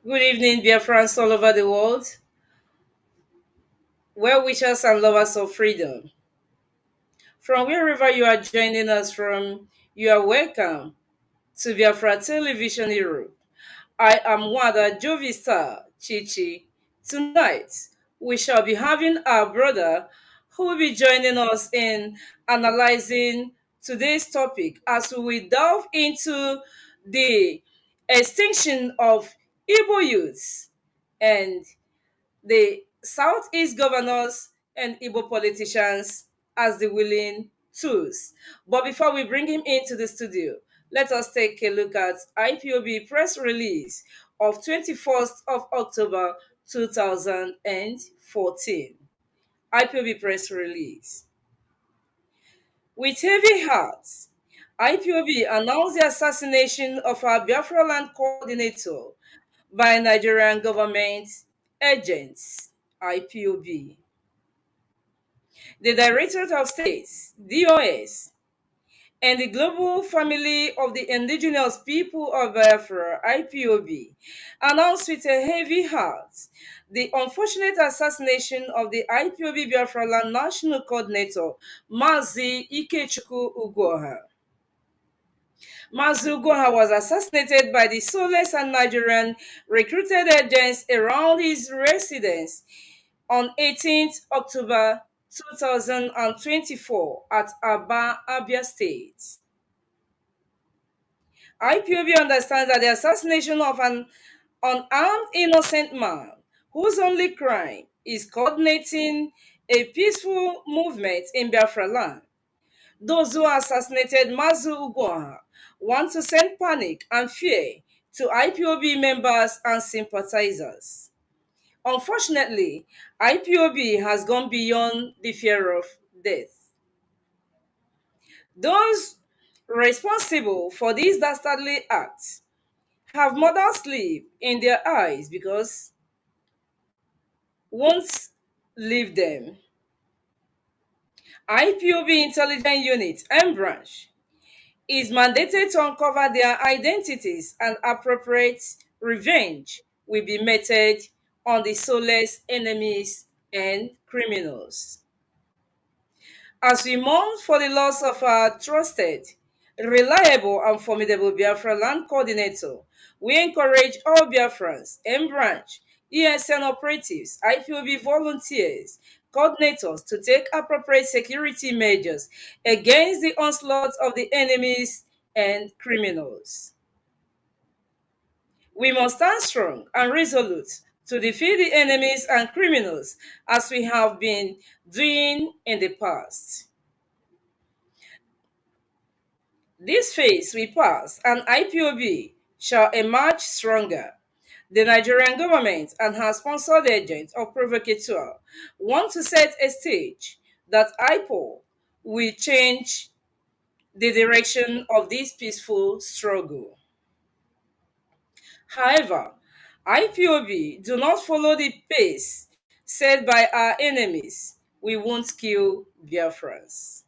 Good evening, Biafrans all over the world, well wishers and lovers of freedom. From wherever you are joining us from, you are welcome to Biafra Television Europe. I am Wada Jovista Chichi. Tonight, we shall be having our brother who will be joining us in analyzing today's topic as we delve into the extinction of Igbo youths and the Southeast governors and Igbo politicians as the willing tools. But before we bring him into the studio, let us take a look at IPOB press release of 21st of October 2014. IPOB press release. With heavy hearts, IPOB announced the assassination of our Biafra land coordinator by Nigerian government agents, IPOB. The Directorate of States, DOS, and the Global Family of the Indigenous People of Biafra, IPOB, announced with a heavy heart the unfortunate assassination of the IPOB Biafra Land National Coordinator, Mazi Ugwoha. Mazi Ugwoha was assassinated by the soulless and Nigerian recruited agents around his residence on 18th October 2024 at Aba, Abia State. IPOB understands that the assassination of an unarmed innocent man whose only crime is coordinating a peaceful movement in Biafra land. Those who assassinated Mazi Ugwoha want to send panic and fear to IPOB members and sympathizers. Unfortunately, IPOB has gone beyond the fear of death. Those responsible for these dastardly acts have murder sleep in their eyes because won't leave them. IPOB Intelligence Unit M Branch is mandated to uncover their identities and appropriate revenge will be meted on the soulless enemies and criminals. As we mourn for the loss of our trusted, reliable, and formidable Biafra land coordinator, we encourage all Biafrans, M Branch, ESN operatives, IPOB volunteers, coordinators to take appropriate security measures against the onslaught of the enemies and criminals. We must stand strong and resolute to defeat the enemies and criminals as we have been doing in the past. This phase we pass and IPOB shall emerge stronger. The Nigerian government and her sponsored agents of provocateur want to set a stage that IPO will change the direction of this peaceful struggle. However, IPOB do not follow the pace set by our enemies. We won't kill Biafrans.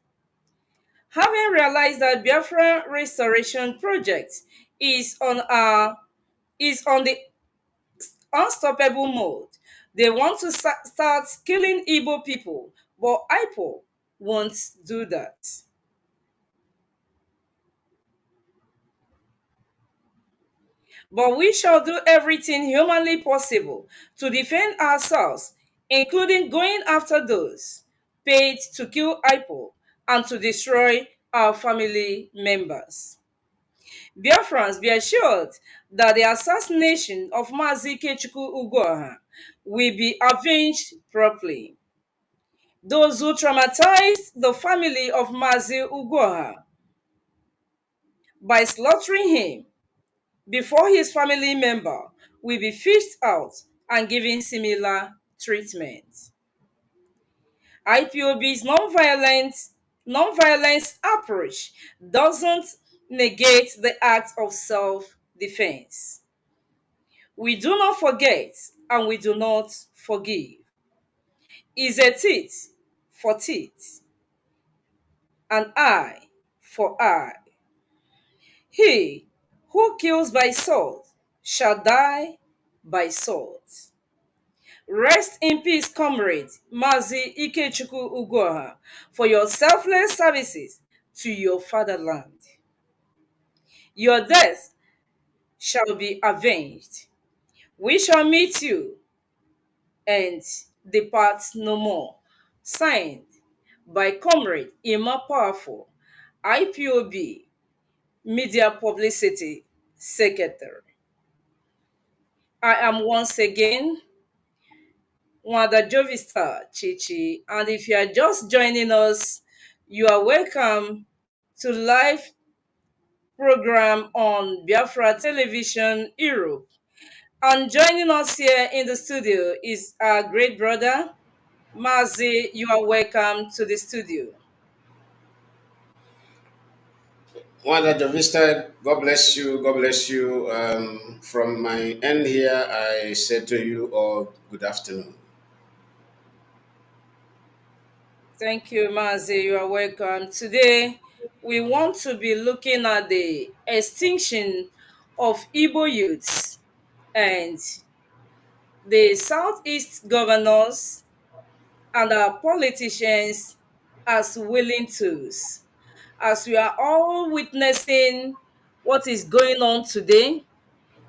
Having realized that Biafra Restoration Project is on the unstoppable mode, they want to start killing Igbo people, but IPO won't do that. But we shall do everything humanly possible to defend ourselves, including going after those paid to kill IPO and to destroy our family members. Biafrans, be assured that the assassination of Mazi Ugwoha will be avenged properly. Those who traumatized the family of Mazi Ugwoha by slaughtering him before his family member will be fished out and given similar treatment. IPOB's non-violence approach doesn't negate the act of self-defense. We do not forget and we do not forgive. Is a tit for tit, an eye for eye. He who kills by sword shall die by sword. Rest in peace, comrade Mazi Ikechukwu Ugoha, for your selfless services to your fatherland. Your death shall be avenged. We shall meet you and depart no more. Signed by Comrade Ima Powerful, IPOB, Media Publicity Secretary. I am once again Wanda Jovista Chichi, and if you are just joining us, you are welcome to live program on Biafra Television Europe. And joining us here in the studio is our great brother, Mazi. You are welcome to the studio. Wanda Jovista, God bless you. God bless you. From my end here, I say to you all good afternoon. Thank you, Mazi. You are welcome. Today, we want to be looking at the extinction of Igbo youths and the Southeast governors and our politicians as willing tools. As we are all witnessing what is going on today,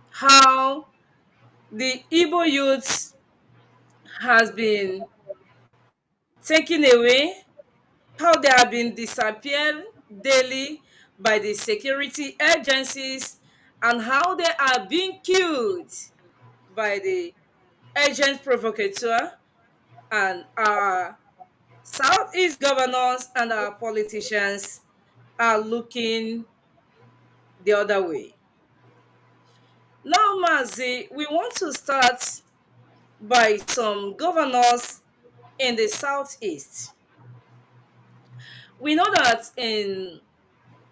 how the Igbo youths has been taken away, how they have been disappeared daily by the security agencies, and how they are being killed by the agent provocateur, and our Southeast governors and our politicians are looking the other way. Now, Mazi, we want to start by some governors in the Southeast. We know that in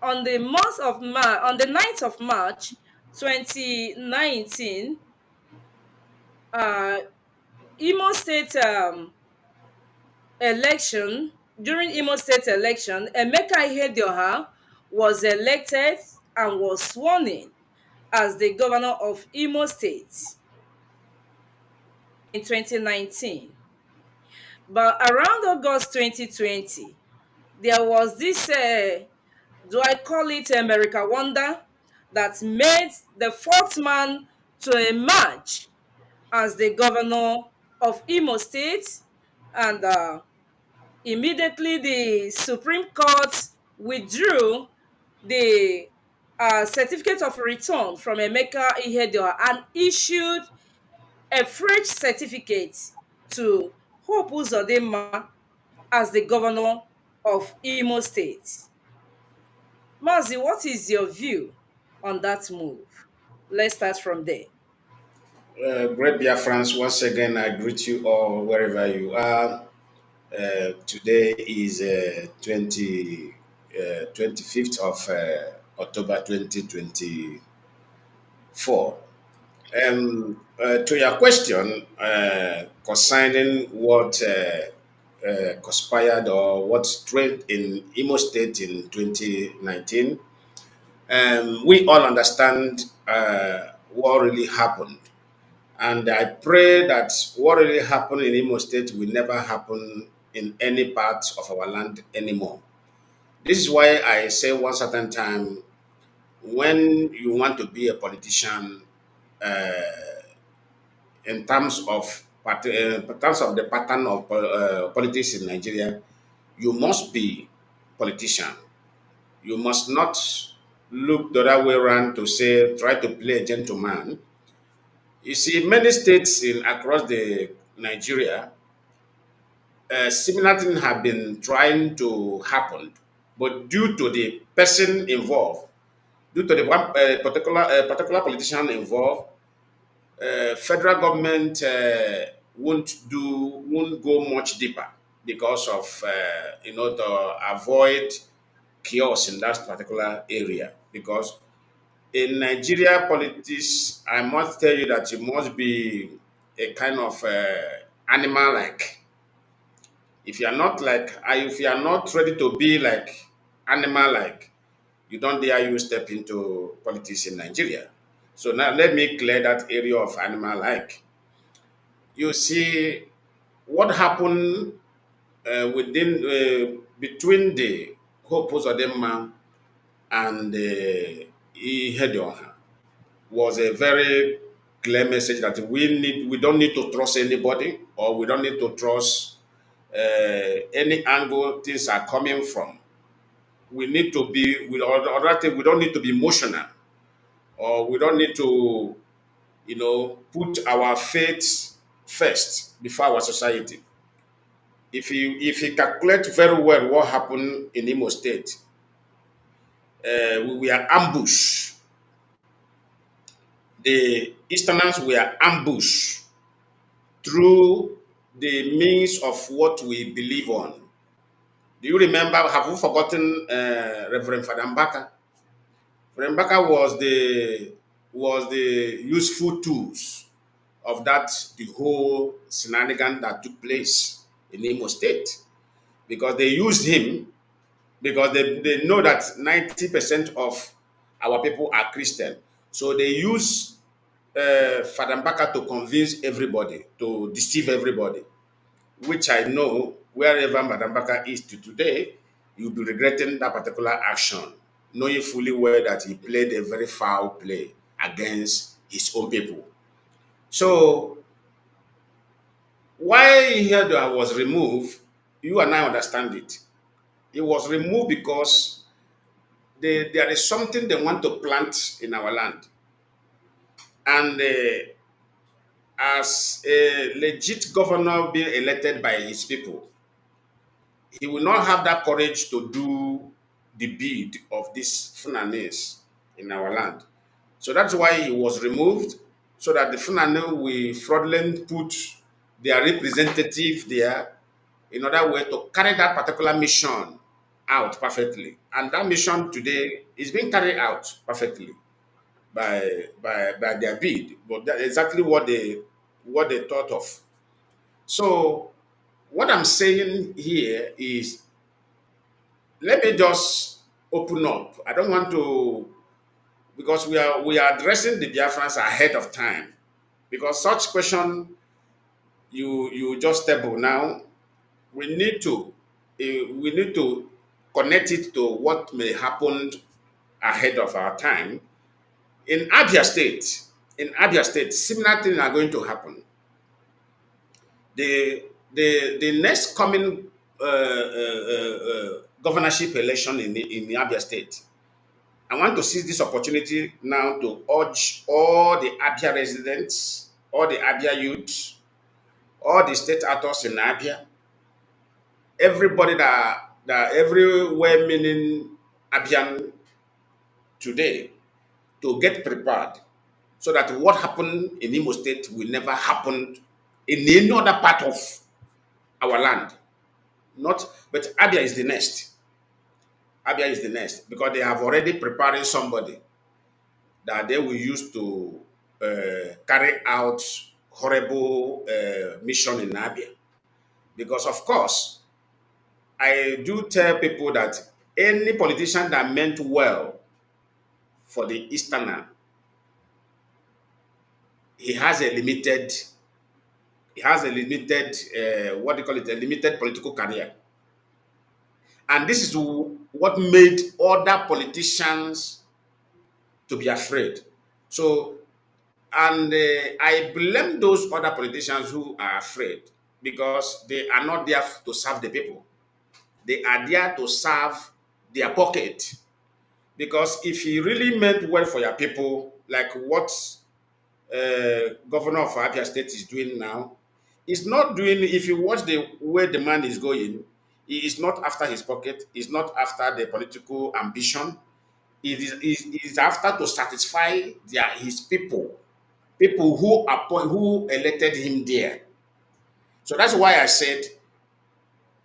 on the month of March, on the 9th of March 2019, uh, Imo State election, during Imo State election, Emeka Ihedioha was elected and was sworn in as the governor of Imo State in 2019. But around August 2020, there was this, do I call it America Wonder, that made the fourth man to emerge as the governor of Imo State, and immediately the Supreme Court withdrew the certificate of return from Emeka Ihedioha and issued a fresh certificate to Hope Uzodinma as the governor of Imo State. Mazi, what is your view on that move? Let's start from there. Great Biafrans, once again, I greet you all wherever you are. Today is 25th of October 2024. To your question concerning what conspired or what trend in Imo State in 2019, we all understand what really happened. And I pray that what really happened in Imo State will never happen in any part of our land anymore. This is why I say one certain time, when you want to be a politician, in terms of the pattern of politics in Nigeria, you must be politician. You must not look the other way around to say try to play a gentleman. You see, many states in across the Nigeria, similar things have been trying to happen, but due to the person involved, due to the one particular politician involved, federal government won't go much deeper because of to avoid chaos in that particular area. Because in Nigeria politics, I must tell you that you must be a kind of animal like. If you are not ready to be like animal like, you don't dare you step into politics in Nigeria. So now let me clear that area of animal like. You see, what happened within between the Hope Uzodinma and Ihedioha was a very clear message that we don't need to trust anybody, or we don't need to trust any angle things are coming from. We need to be or rather we don't need to be emotional, or we don't need to put our faith first before our society. If you calculate very well what happened in Imo State, we were ambushed. The Easterners were ambushed through the means of what we believe on. Do you remember? Have you forgotten Reverend Father Mbaka? Reverend Mbaka was the useful tools of that the whole shenanigan that took place in Imo State, because they used him because they know that 90% of our people are Christian. So they use Father Mbaka to convince everybody, to deceive everybody, which I know wherever Madam Mbaka is to today, you'll be regretting that particular action, knowing fully well that he played a very foul play against his own people. So why Ihedua was removed, you and I understand it. It was removed because there is something they want to plant in our land. And as a legit governor being elected by his people, he will not have that courage to do the bid of these Funanis in our land. So that's why he was removed, so that the Funani will fraudulently put their representative there in order way to carry that particular mission out perfectly. And that mission today is being carried out perfectly by their bid. But that's exactly what they thought of. So what I'm saying here is, let me just open up. I don't want to, because we are addressing the Biafrans ahead of time. Because such question you just table now, we need to connect it to what may happen ahead of our time. In Abia State, similar things are going to happen. The next coming governorship election in Abia State, I want to seize this opportunity now to urge all the Abia residents, all the Abia youths, all the state actors in Abia, everybody that everywhere meaning Abian today, to get prepared, so that what happened in Imo State will never happen in any other part of our land. Not, but Abia is the next. Abia is the next, because they have already preparing somebody that they will use to carry out horrible mission in Abia. Because of course, I do tell people that any politician that meant well for the Easterner, he has a limited, what do you call it, a limited political career. And this is what made other politicians to be afraid. So, and I blame those other politicians who are afraid, because they are not there to serve the people. They are there to serve their pocket. Because if you really meant well for your people, like what governor of Abia State is doing now, he's not doing, if you watch the way the man is going, he is not after his pocket, he's not after the political ambition. It is after to satisfy his people who elected him there. So that's why I said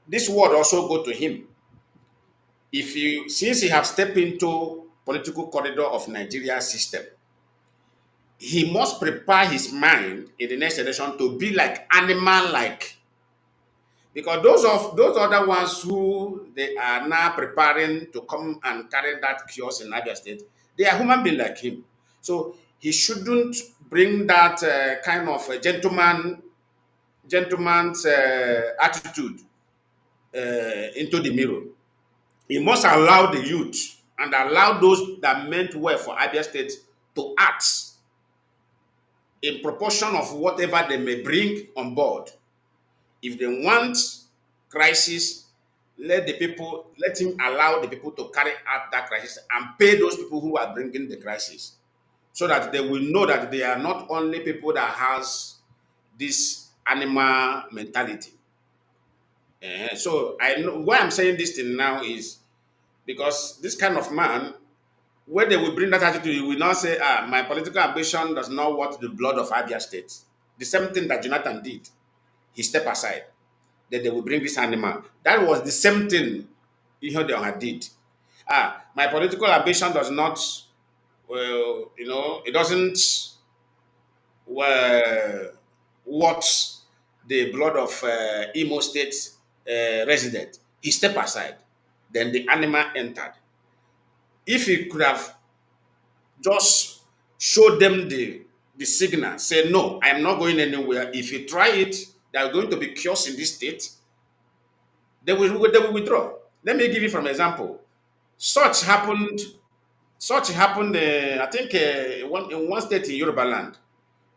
this word also go to him. If you Since he have stepped into political corridor of Nigeria system, he must prepare his mind in the next election to be like animal like. Because those other ones who they are now preparing to come and carry that chaos in Niger State, they are human being like him. So he shouldn't bring that kind of a gentleman's attitude into the mirror. He must allow the youth and allow those that meant well for Abia State to act in proportion of whatever they may bring on board. If they want crisis, let him allow the people to carry out that crisis and pay those people who are bringing the crisis, so that they will know that they are not only people that has this animal mentality. So I know why I'm saying this thing now is because this kind of man, when they will bring that attitude, you will not say, my political ambition does not want the blood of Abia State. The same thing that Jonathan did. He stepped aside. Then they will bring this animal. That was the same thing Ihodioha did. My political ambition does not, well, it doesn't what the blood of Imo State resident. He stepped aside. Then the animal entered. If he could have just showed them the signal, say, no, I am not going anywhere. If you try it, there are going to be chaos in this state. They will withdraw. Let me give you from example. Such happened. Such happened. I think in one state in Yoruba land,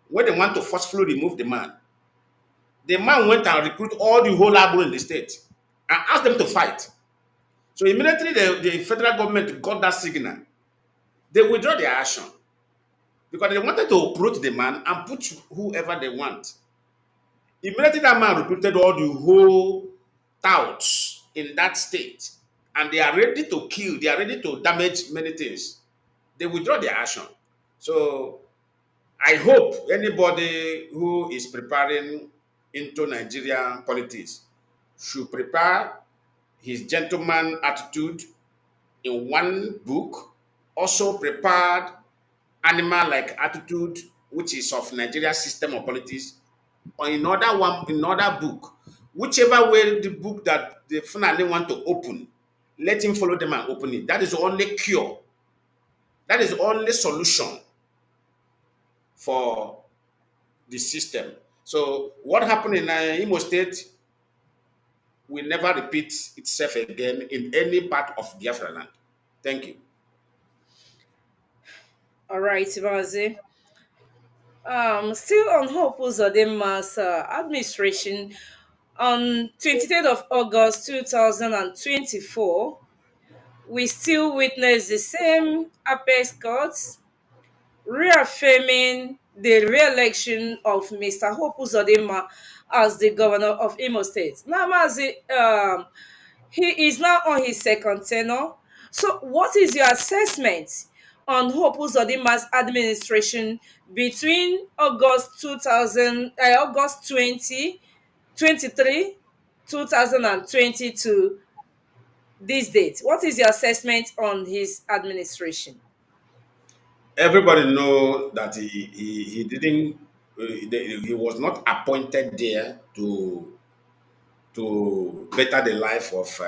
where they want to forcefully remove the man. The man went and recruited all the whole Agro in the state and asked them to fight. So immediately the federal government got that signal. They withdraw their action because they wanted to uproot the man and put whoever they want. Immediately that man recruited all the whole touts in that state, and they are ready to kill, they are ready to damage many things. They withdraw their action. So I hope anybody who is preparing into Nigerian politics should prepare his gentleman attitude in one book, also prepared animal-like attitude, which is of Nigeria system of politics, or in another book. Whichever way the book that the finally want to open, let him follow them and open it. That is the only cure. That is the only solution for the system. So what happened in Imo State will never repeat itself again in any part of Biafra land. Thank you. All right, Mazi. Still on Hope Uzodinma's administration, on 23rd of August 2024, we still witness the same apex courts reaffirming the re-election of Mr. Hope Uzodinma as the governor of Imo State. Now, Mazi, he is now on his second tenure. So, what is your assessment on Hope Uzodinma's administration between August 2023, 2020 to this date? What is your assessment on his administration? Everybody know that he didn't he was not appointed there to better the life of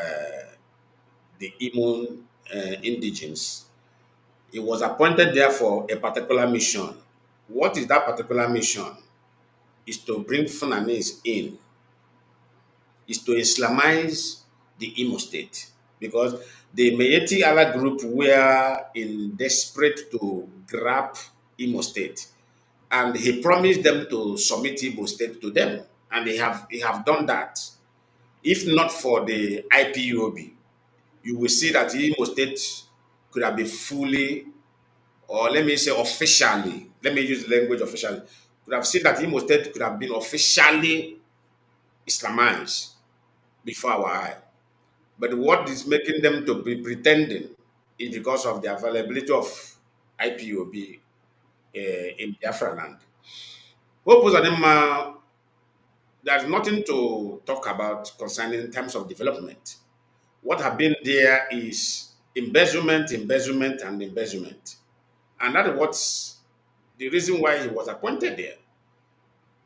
the Imo indigenes. He was appointed there for a particular mission. What is that particular mission? Is to bring Funanis in, is to Islamize the Imo State, because the Meiti Allah group were in desperate to grab Imo State, and he promised them to submit Imo State to them, and they have done that. If not for the IPOB, you will see that Imo State could have been fully, or let me say officially, let me use the language officially, could have seen that Imo State could have been officially Islamized before our eye. But what is making them to be pretending is because of the availability of IPOB in Biafra land. What was there's nothing to talk about concerning in terms of development. What have been there is embezzlement, embezzlement, and embezzlement. And that is what's the reason why he was appointed there.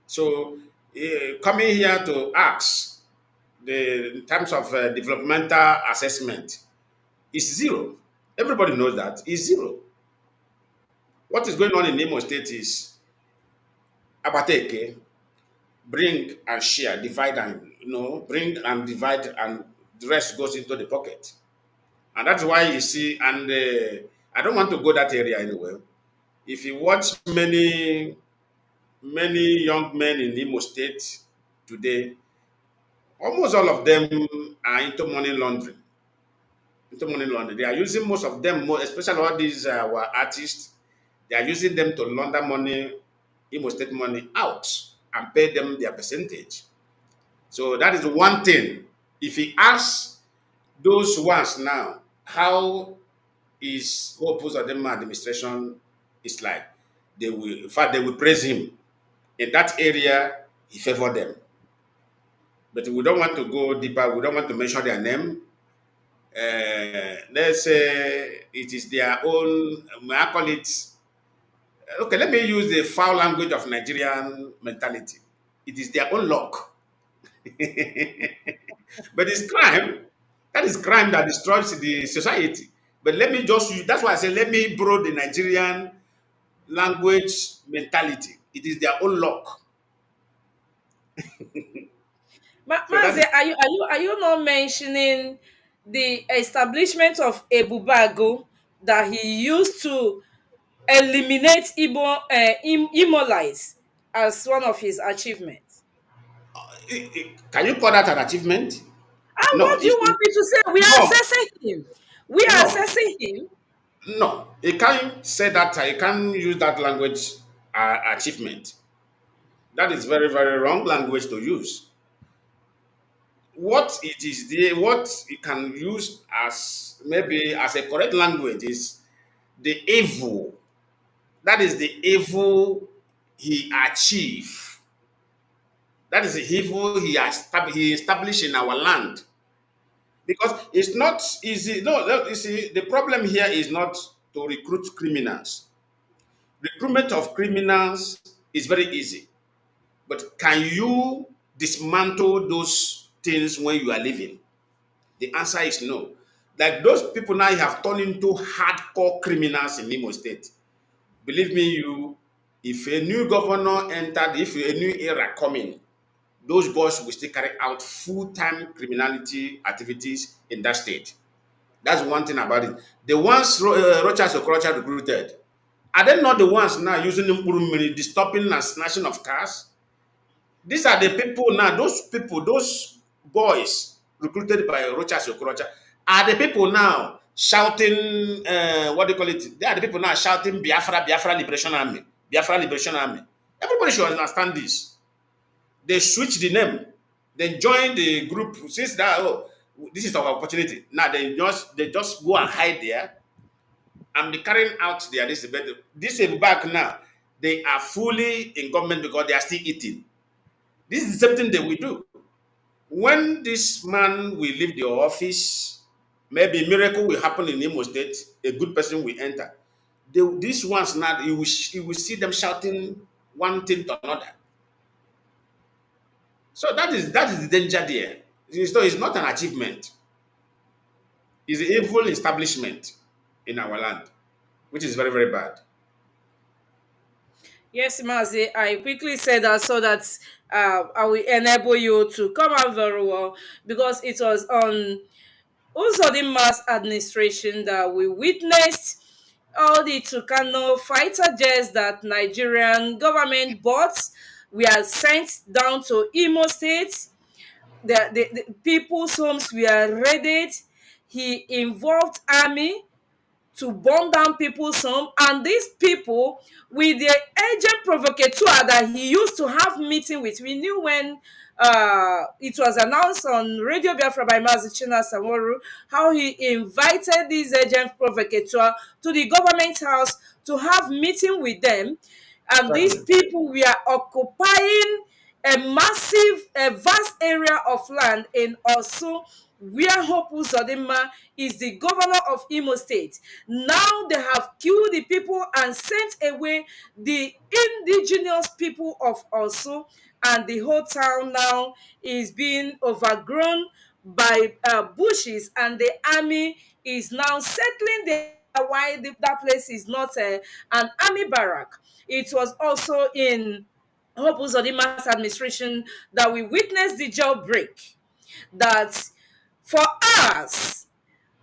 So, coming here to ask in terms of developmental assessment is zero. Everybody knows that is zero. What is going on in Imo State is Abateke, bring and share, divide and bring and divide, and the rest goes into the pocket. And that's why you see, and I don't want to go that area anyway. If you watch many young men in Imo State today, almost all of them are into money laundering. Into money laundering, they are using most of them, especially all these our artists. They are using them to launder money, Imo State money out and pay them their percentage. So that is one thing. If he asks those ones now, how is Hope Uzodinma administration is like, they will, in fact, they will praise him. In that area, he favored them. But we don't want to go deeper. We don't want to mention their name. Let's say it is their own, I call it, okay, let me use the foul language of Nigerian mentality. It is their own luck. But it's crime. That is crime that destroys the society. But let me just use, that's why I say, let me borrow the Nigerian language mentality. It is their own luck. So that Mazi, is, are you not mentioning the establishment of Ebubago that he used to eliminate Imolites as one of his achievements? can you call that an achievement? And No, what do you it's want me to say? We are no, assessing him. We are no, assessing him. no. You can't say that. You can't use that language achievement. That is very, very wrong language to use. What it is there, what you can use as maybe as a correct language is the evil. That is the evil he achieved. That is the evil he established in our land. Because it's not easy. No, no, you see, the problem here is not to recruit criminals. Recruitment of criminals is very easy. But can you dismantle those things when you are living? The answer is no. Like those people now have turned into hardcore criminals in Imo State. Believe me, if a new governor entered, if a new era coming, those boys will still carry out full-time criminality activities in that state. That's one thing about it. The ones Rochas Okorocha recruited, are they not the ones now using Mkpurumiri, disturbing and snatching of cars? These are the people now, those people, those boys recruited by Rochas Okorocha, are the people now shouting, what do you call it? They are the people now shouting Biafra, Biafra Liberation Army, Biafra Liberation Army. Everybody should understand this. They switch the name, they join the group since that, oh, this is our opportunity. Now they just go and hide there and be carrying out their this. But this is back now. They are fully in government because they are still eating. This is the same thing they will do. When this man will leave the office, maybe a miracle will happen in Imo State, a good person will enter. These ones now, you will see them shouting one thing to another. So that is the danger there. It's not an achievement. It's an evil establishment in our land, which is very, very bad. Yes, Mazi, I quickly said that so that I will enable you to come out very well, because it was on Uzodinma's administration that we witnessed all the Tucano fighter jets that Nigerian government bought were sent down to Imo State. The people's homes were raided. He involved army to burn down people's home, and these people with the agent provocateur that he used to have meeting with. We knew when it was announced on Radio Biafra by Mazi Samoru how he invited these agent provocateur to the government house to have meeting with them, and these Exactly. people were occupying a vast area of land in Osun, where Hope Uzodinma is the governor of Imo State. Now they have killed the people and sent away the indigenous people of Osun, and the whole town now is being overgrown by bushes, and the army is now settling there why that place is not an army barrack. It was also in Hope Uzodima's administration that we witnessed the jailbreak. That for us,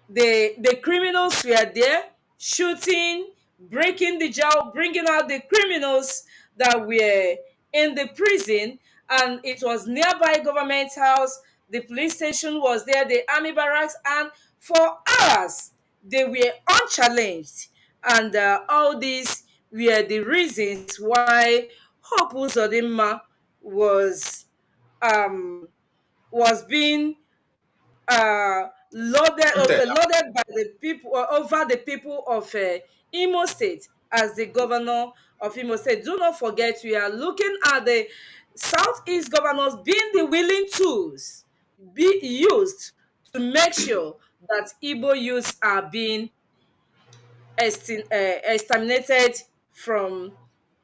the criminals were there shooting, breaking the jail, bringing out the criminals that were in the prison, and it was nearby government house. The police station was there, the army barracks, and for us, they were unchallenged, and all these were the reasons why Hope Uzodinma was being Wanted. loaded by the people over the people of Imo State as the governor of Imo State. Do not forget, we are looking at the Southeast governors being the willing tools be used to make sure that Igbo youths are being exterminated from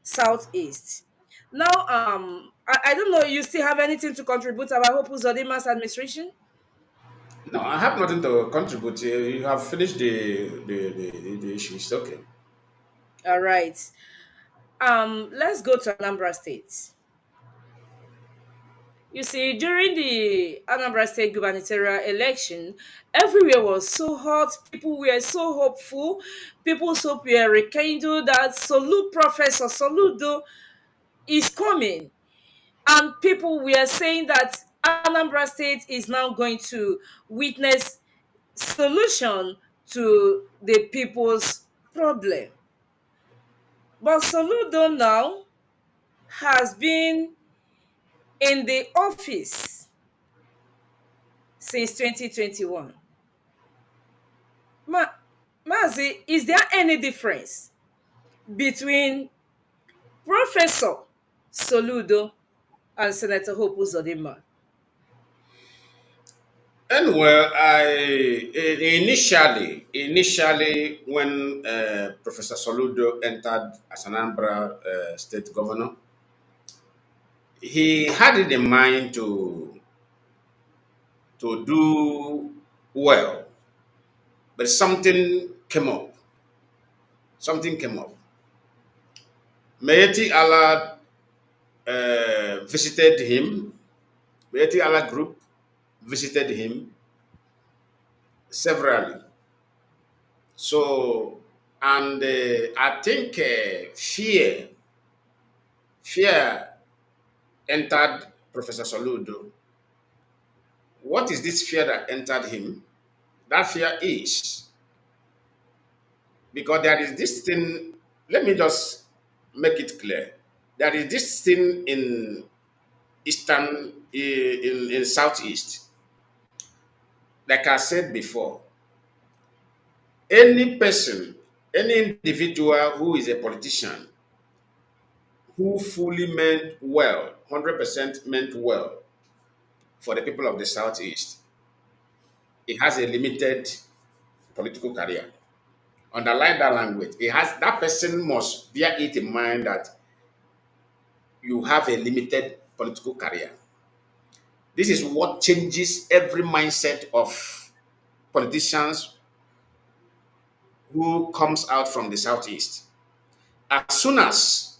Southeast. Now, I don't know, you still have anything to contribute about Hope Uzodima's administration? No, I have nothing to contribute. You have finished the issue. It's okay. All right. Let's go to Anambra State. You see, during the Anambra State gubernatorial election, everywhere was so hot. People were so hopeful. People's hope were rekindled that Professor Soludo is coming. And people were saying that Anambra State is now going to witness solution to the people's problem. But Soludo now has been in the office since 2021. Ma- Mazi, is there any difference between Professor Soludo and Senator Hope Uzodinma? Anyway, initially when Professor Soludo entered as an Anambra state governor, he had it in mind to do well, but something came up. Something came up. Mayeti Allah visited him. Mayeti Allah group visited him severally. So, and I think fear entered Professor Soludo. What is this fear that entered him? That fear is because there is this thing. Let me just make it clear. There is this thing in in Southeast. Like I said before, any person, any individual who is a politician who fully meant well, 100% meant well for the people of the Southeast, he has a limited political career. Underline that language. It has that person must bear it in mind that you have a limited political career. This is what changes every mindset of politicians who comes out from the Southeast. As soon as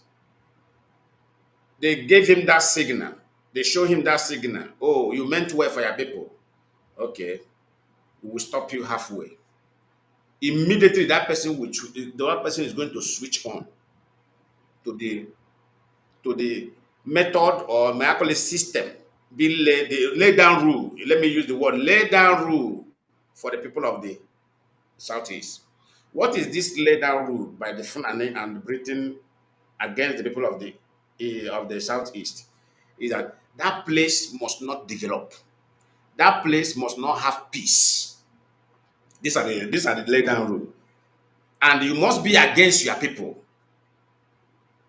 they gave him that signal, they show him that signal. Oh, you meant well for your people. Okay, we will stop you halfway. Immediately, the other person is going to switch on to the method, or may I call it system, the lay down rule. Let me use the word lay down rule for the people of the Southeast. What is this lay down rule by the Fulani and Britain against the people of the Southeast? Is that that place must not develop. That place must not have peace. These are the lay down rule, and you must be against your people.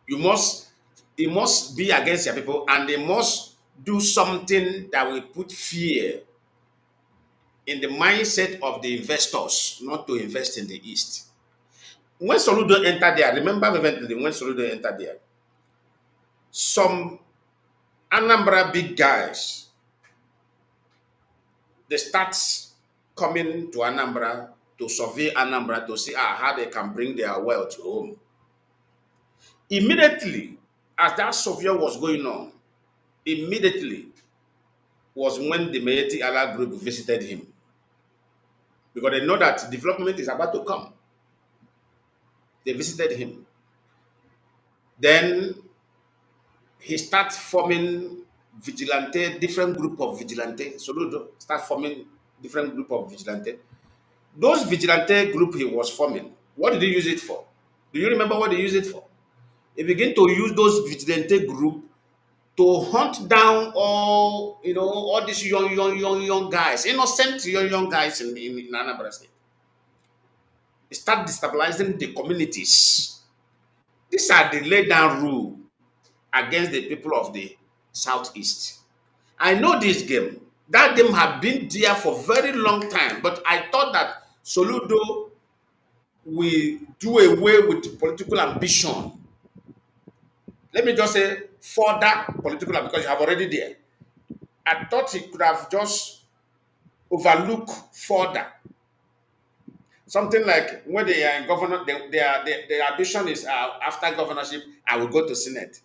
You must it must be against your people, and they must do something that will put fear in the mindset of the investors not to invest in the East. When Soludo entered there, remember vividly when Soludo entered there, some Anambra big guys, they start coming to Anambra to survey Anambra to see how they can bring their wealth home. Immediately, as that survey was going on, immediately was when the Meeti Allah group visited him because they know that development is about to come. They visited him. Then he starts forming vigilante, different group of vigilante. Soludo start forming different group of vigilante. Those vigilante group he was forming, what did he use it for? Do you remember what he used it for? He began to use those vigilante group to hunt down all these young guys, innocent young guys in Anambra State. He start destabilizing the communities. These are the laid down rule against the people of the southeast. I know this game. That game have been there for very long time, but I thought that Soludo will do away with political ambition. Let me just say further political because you have already there. I thought he could have just overlooked further. Something like when they are in governor, their ambition is after governorship, I will go to Senate.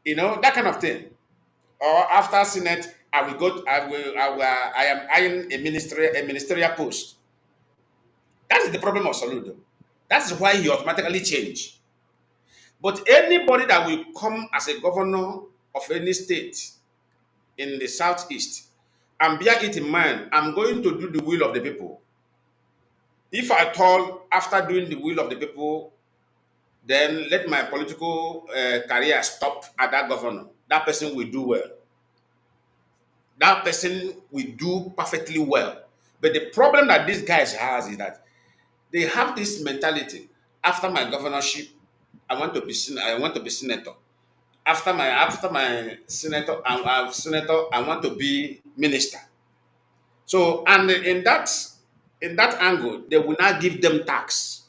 That kind of thing. Or after Senate, I will go. I am eyeing a ministerial post. That is the problem of Soludo. That's why he automatically changed. But anybody that will come as a governor of any state in the southeast and bear it in mind, I'm going to do the will of the people. If I told after doing the will of the people, then let my political career stop at that governor. That person will do well. That person will do perfectly well. But the problem that these guys has is that they have this mentality. After my governorship, I want to be senator. After my senator, I want to be minister. So, and in that angle, they will not give them tax.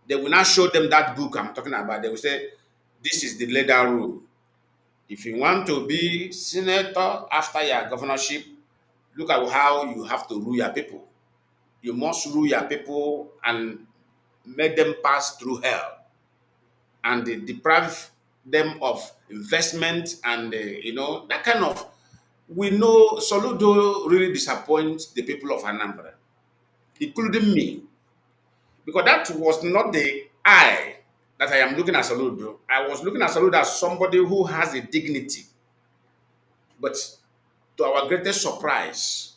They will not show them that book I'm talking about. They will say, this is the leader rule. If you want to be senator after your governorship, look at how you have to rule your people. You must rule your people and make them pass through hell and deprive them of investment and that kind of. We know Soludo really disappoints the people of Anambra, including me, because that was not the eye that I am looking at Soludo. I was looking at Soludo as somebody who has a dignity, but to our greatest surprise,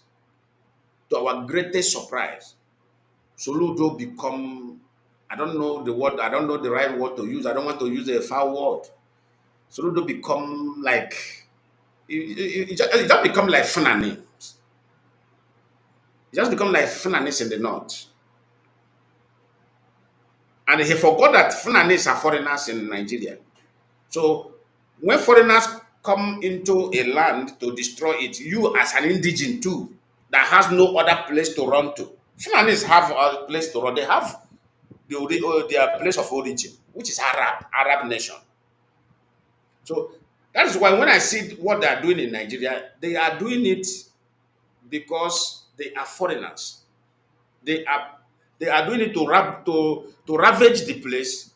Soludo become, I don't know the word, I don't know the right word to use. I don't want to use a foul word. Soludo become like, it just become like Funani. It just become like Funanis in the north. And he forgot that Funanis are foreigners in Nigeria. So when foreigners come into a land to destroy it, you as an indigenous too, that has no other place to run to. Funanis have a place to run. They have their place of origin, which is Arab nation. So that is why when I see what they are doing in Nigeria, they are doing it because they are foreigners. They are doing it to ravage the place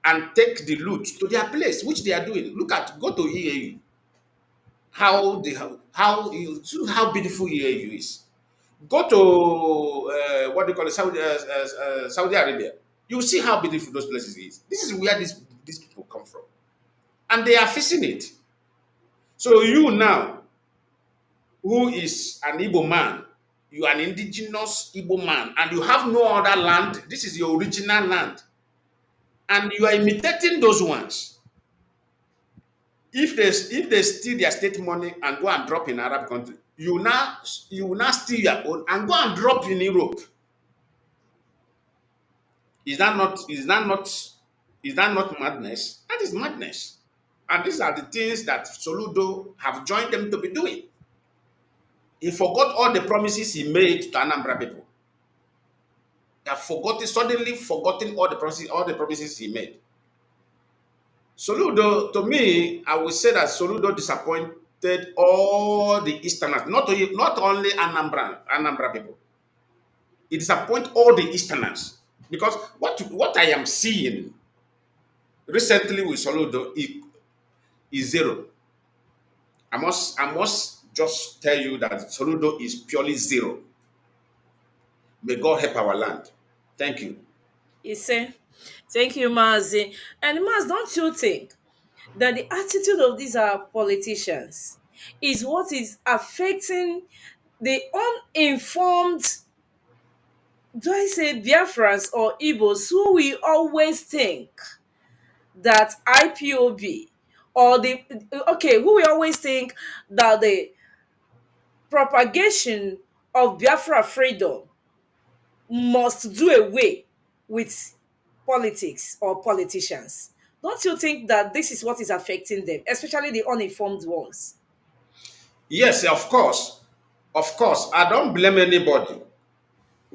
and take the loot to their place, which they are doing. Go to EAU. How beautiful EAU is. Go to what they call it, Saudi Arabia. You see how beautiful those places is. This is where these people come from, and they are facing it. So you now, who is an Igbo man, you are an indigenous Igbo man, and you have no other land. This is your original land, and you are imitating those ones. If they steal their state money and go and drop in Arab country, you will now steal your own and go and drop in Europe. Is that not madness? That is madness. And these are the things that Soludo have joined them to be doing. He forgot all the promises he made to Anambra people. They have suddenly forgotten all the promises he made. Soludo, to me, I would say that Soludo disappointed all the Easterners, not only Anambra people. It disappoints all the Easterners because what I am seeing recently with Soludo is zero. I must just tell you that Soludo is purely zero. May God help our land. Thank you. You say, thank you, Mazi. And Maz, don't you think that the attitude of these politicians is what is affecting the uninformed, do I say Biafrans or Igbos, who we always think that IPOB or the, okay, who we always think that the propagation of Biafra freedom must do away with politics or politicians. Don't you think that this is what is affecting them, especially the uninformed ones? Yes, of course. Of course. I don't blame anybody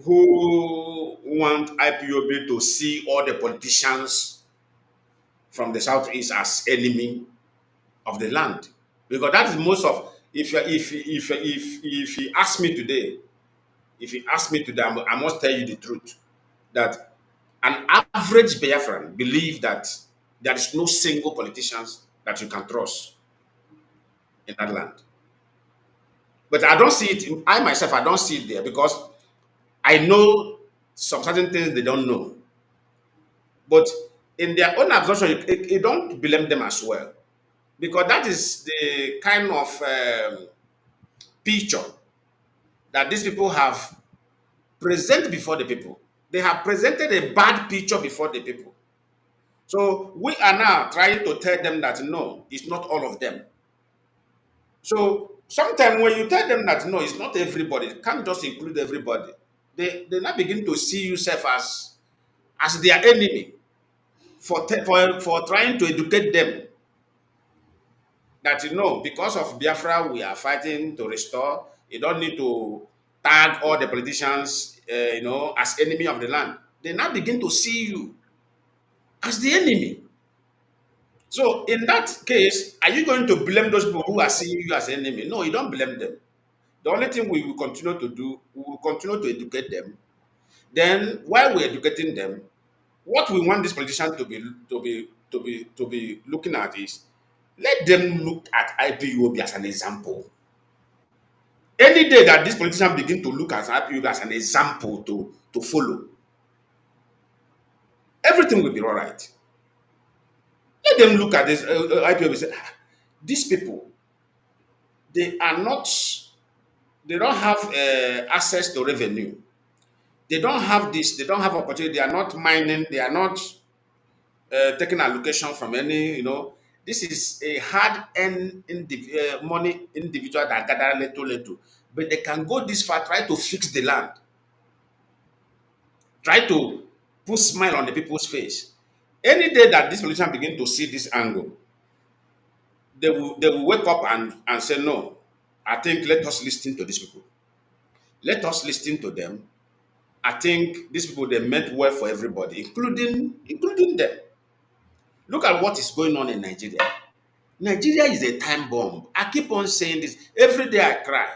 who want IPOB to see all the politicians from the southeast as enemy of the land. Because that is most of if you ask me today, if you ask me today, I must tell you the truth. That an average Biafran believe that there is no single politicians that you can trust in that land. But I don't see it. I myself, I don't see it there because I know some certain things they don't know. But in their own absorption, you don't blame them as well because that is the kind of picture that these people have present before the people. They have presented a bad picture before the people. So we are now trying to tell them that no, it's not all of them. So sometimes when you tell them that no, it's not everybody, it can't just include everybody. They now begin to see yourself as their enemy for trying to educate them that because of Biafra we are fighting to restore. You don't need to tag all the politicians as enemy of the land. They now begin to see you as the enemy. So in that case, are you going to blame those people who are seeing you as enemy? No, you don't blame them. The only thing we will continue to do, we will continue to educate them. Then while we're educating them, what we want this politician to be looking at is let them look at IPOB as an example. Any day that this politician begin to look at IPOB as an example to follow, everything will be all right. Let them look at this IPOB and say, these people, they are not, they don't have access to revenue. They don't have this, they don't have opportunity, they are not mining, they are not taking allocation from any. This is a hard-earned money individual that gather little, little. But they can go this far, try to fix the land, try to put smile on the people's face. Any day that this politician begin to see this angle, they will wake up and say, no, I think let us listen to these people. Let us listen to them. I think these people they meant well for everybody, including them. Look at what is going on in Nigeria. Nigeria is a time bomb. I keep on saying this. Every day I cry.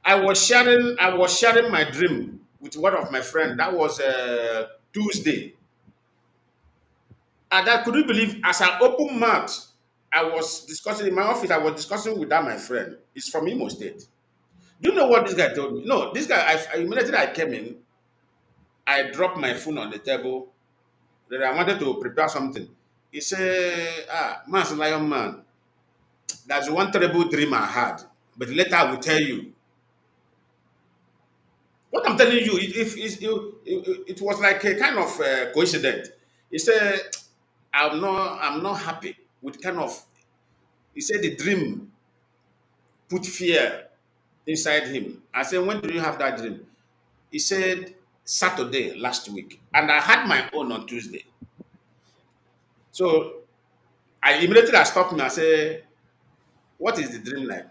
I was sharing my dream with one of my friends. That was Tuesday. And I couldn't believe as I opened mouth, I was discussing in my office, I was discussing with that my friend. He's from Imo State. Do you know what this guy told me? No, this guy, immediately I came in, I dropped my phone on the table. Then I wanted to prepare something. He said, Mazi Lion Man, there's one terrible dream I had, but later I will tell you. What I'm telling you, it was like a kind of coincidence. He said, I'm not happy with kind of, he said the dream put fear inside him. I said, when did you have that dream? He said, Saturday last week. And I had my own on Tuesday. So I stopped me. I said, what is the dream like?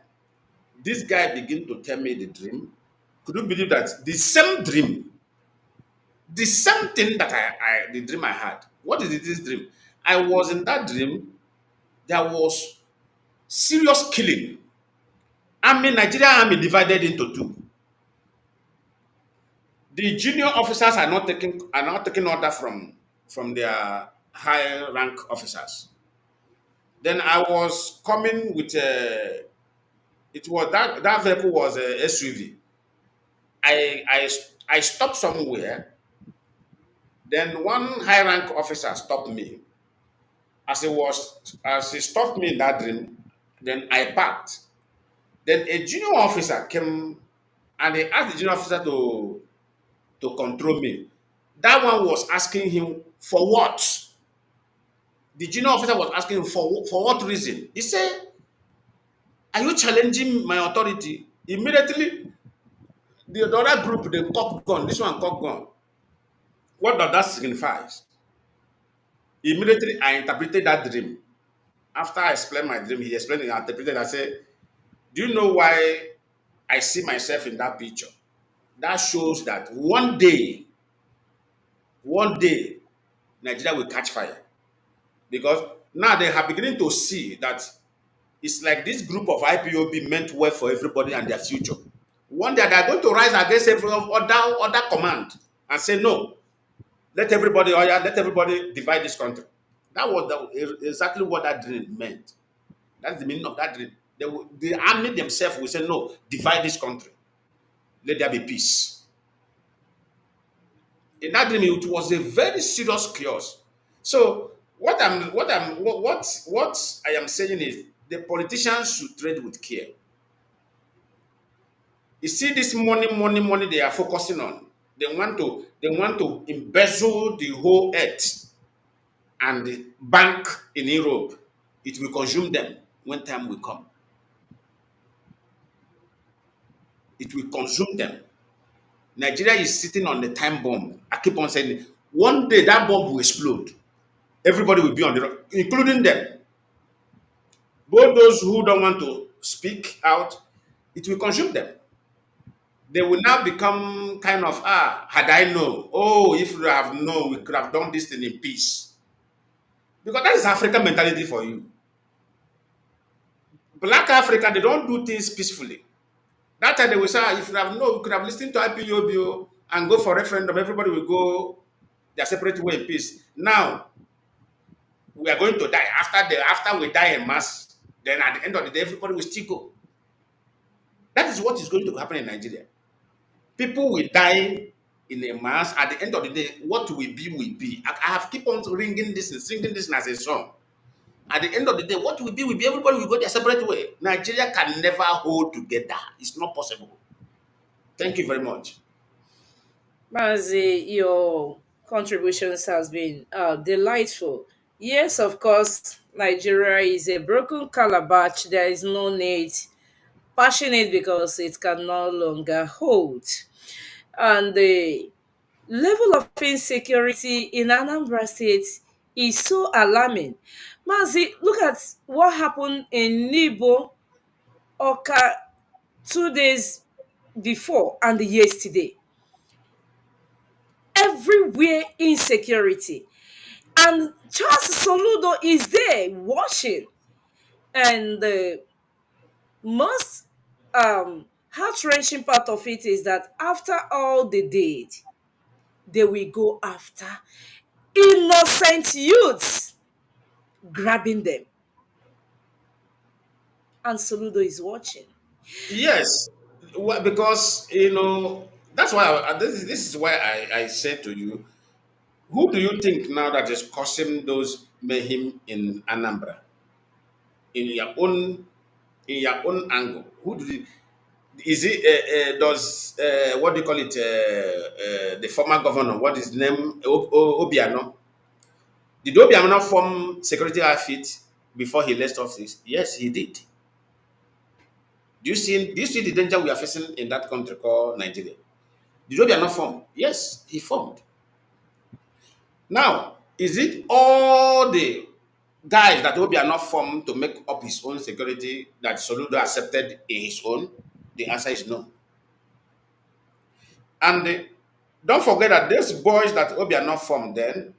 This guy began to tell me the dream. Could you believe that the same dream, the same thing that the dream I had? What is this dream? I was in that dream. There was serious killing. Nigeria army divided into two. The junior officers are not taking order from their high rank officers. Then I was coming with a it was that vehicle was a SUV. I stopped somewhere. Then one high rank officer stopped me. As he stopped me in that dream, then I parked. Then a junior officer came and they asked the junior officer to control me. That one was asking him for what? The junior officer was asking him for what reason? He said, "Are you challenging my authority?" Immediately, the other group they cock gun. This one cock gun. What does that signify? Immediately, I interpreted that dream. After I explained my dream, he explained it. I interpreted. I said, "Do you know why I see myself in that picture? That shows that one day, Nigeria will catch fire because now they are beginning to see that it's like this group of IPOB meant well for everybody and their future. One day they are going to rise against every other command and say no. Let everybody divide this country." That was exactly what that dream meant. That's the meaning of that dream. The army themselves will say no, divide this country. Let there be peace. In that dream, it was a very serious chaos. So what I am saying is the politicians should trade with care. You see this money, money, money they are focusing on. They want to embezzle the whole earth and the bank in Europe. It will consume them when time will come. It will consume them. Nigeria is sitting on the time bomb. I keep on saying it. One day that bomb will explode. Everybody will be on the road, including them. Both those who don't want to speak out, it will consume them. They will now become kind of, had I known, oh, if we have known, we could have done this thing in peace. Because that is African mentality for you. Black Africa, they don't do things peacefully. That time they will say, if you have known, we could have listened to IPOBO and go for referendum, everybody will go their separate way in peace. Now, we are going to die. After we die in mass, then at the end of the day, everybody will still go. That is what is going to happen in Nigeria. People will die in a mass. At the end of the day, what will be will be. I have keep on ringing this and singing this as a song. At the end of the day, what will be will be. Everybody will go their separate way. Nigeria can never hold together. It's not possible. Thank you very much. Mazi, your contributions has been delightful. Yes, of course, Nigeria is a broken calabash. There is no need passionate because it can no longer hold. And the level of insecurity in Anambra State is so alarming. Mazi, look at what happened in Nibo, Oka 2 days before and yesterday. Everywhere insecurity. And Charles Soludo is there watching. And the most heart-wrenching part of it is that after all they did, they will go after innocent youths, grabbing them. And Soludo is watching. Yes, well, because that's why this is why I said to you, who do you think now that is causing those mayhem in Anambra in your own angle? Who do you, is it? Does what do you call it? The former governor, what is his name? Obiano. Did Obiano form security outfit before he left office? Yes, he did. Do you see the danger we are facing in that country called Nigeria? Did Obiano form? Yes, he formed. Now, is it all the guys that Obiano formed to make up his own security that Soludo accepted in his own? The answer is no. And don't forget that these boys that Obiano formed then,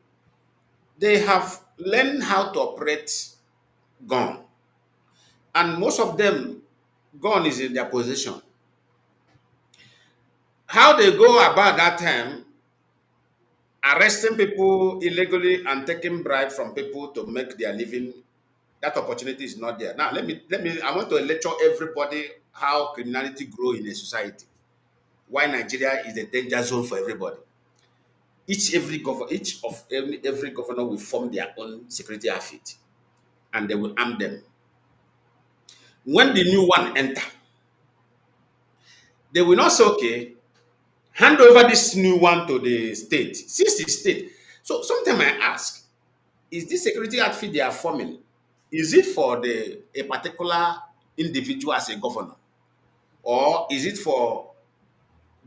they have learned how to operate gun. And most of them, gun is in their possession. How they go about that time, arresting people illegally and taking bribe from people to make their living, that opportunity is not there. Now, I want to lecture everybody how criminality grow in a society. Why Nigeria is a danger zone for everybody. Every governor will form their own security outfit and they will arm them. When the new one enter, they will not say, okay, hand over this new one to the state. Since the state. So sometimes I ask, is this security outfit they are forming, is it for a particular individual as a governor? Or is it for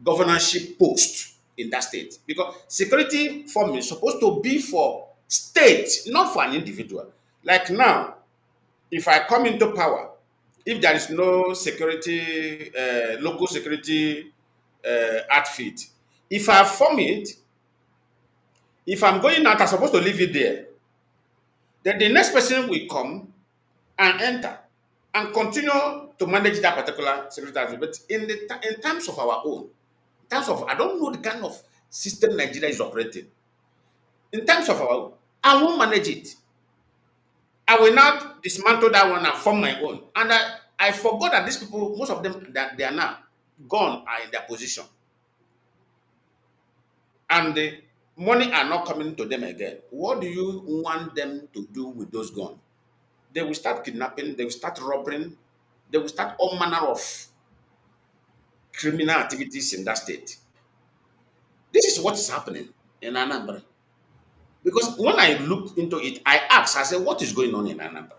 governorship post in that state? Because security forming is supposed to be for state, not for an individual. Like now, if I come into power, if there is no security, local security outfit, if I form it, if I'm going out, I'm supposed to leave it there. Then the next person will come and enter and continue to manage that particular security outfit. But in terms of our own, in terms of, I don't know the kind of system Nigeria is operating. In terms of our own, I won't manage it. I will not dismantle that one and form my own. And I forgot that these people, most of them, that they are now gone, are in their position. And the money are not coming to them again. What do you want them to do with those guns? They will start kidnapping, they will start robbing, they will start all manner of criminal activities in that state. This is what is happening in Anambra. Because when I look into it, I ask, I say, what is going on in Anambra?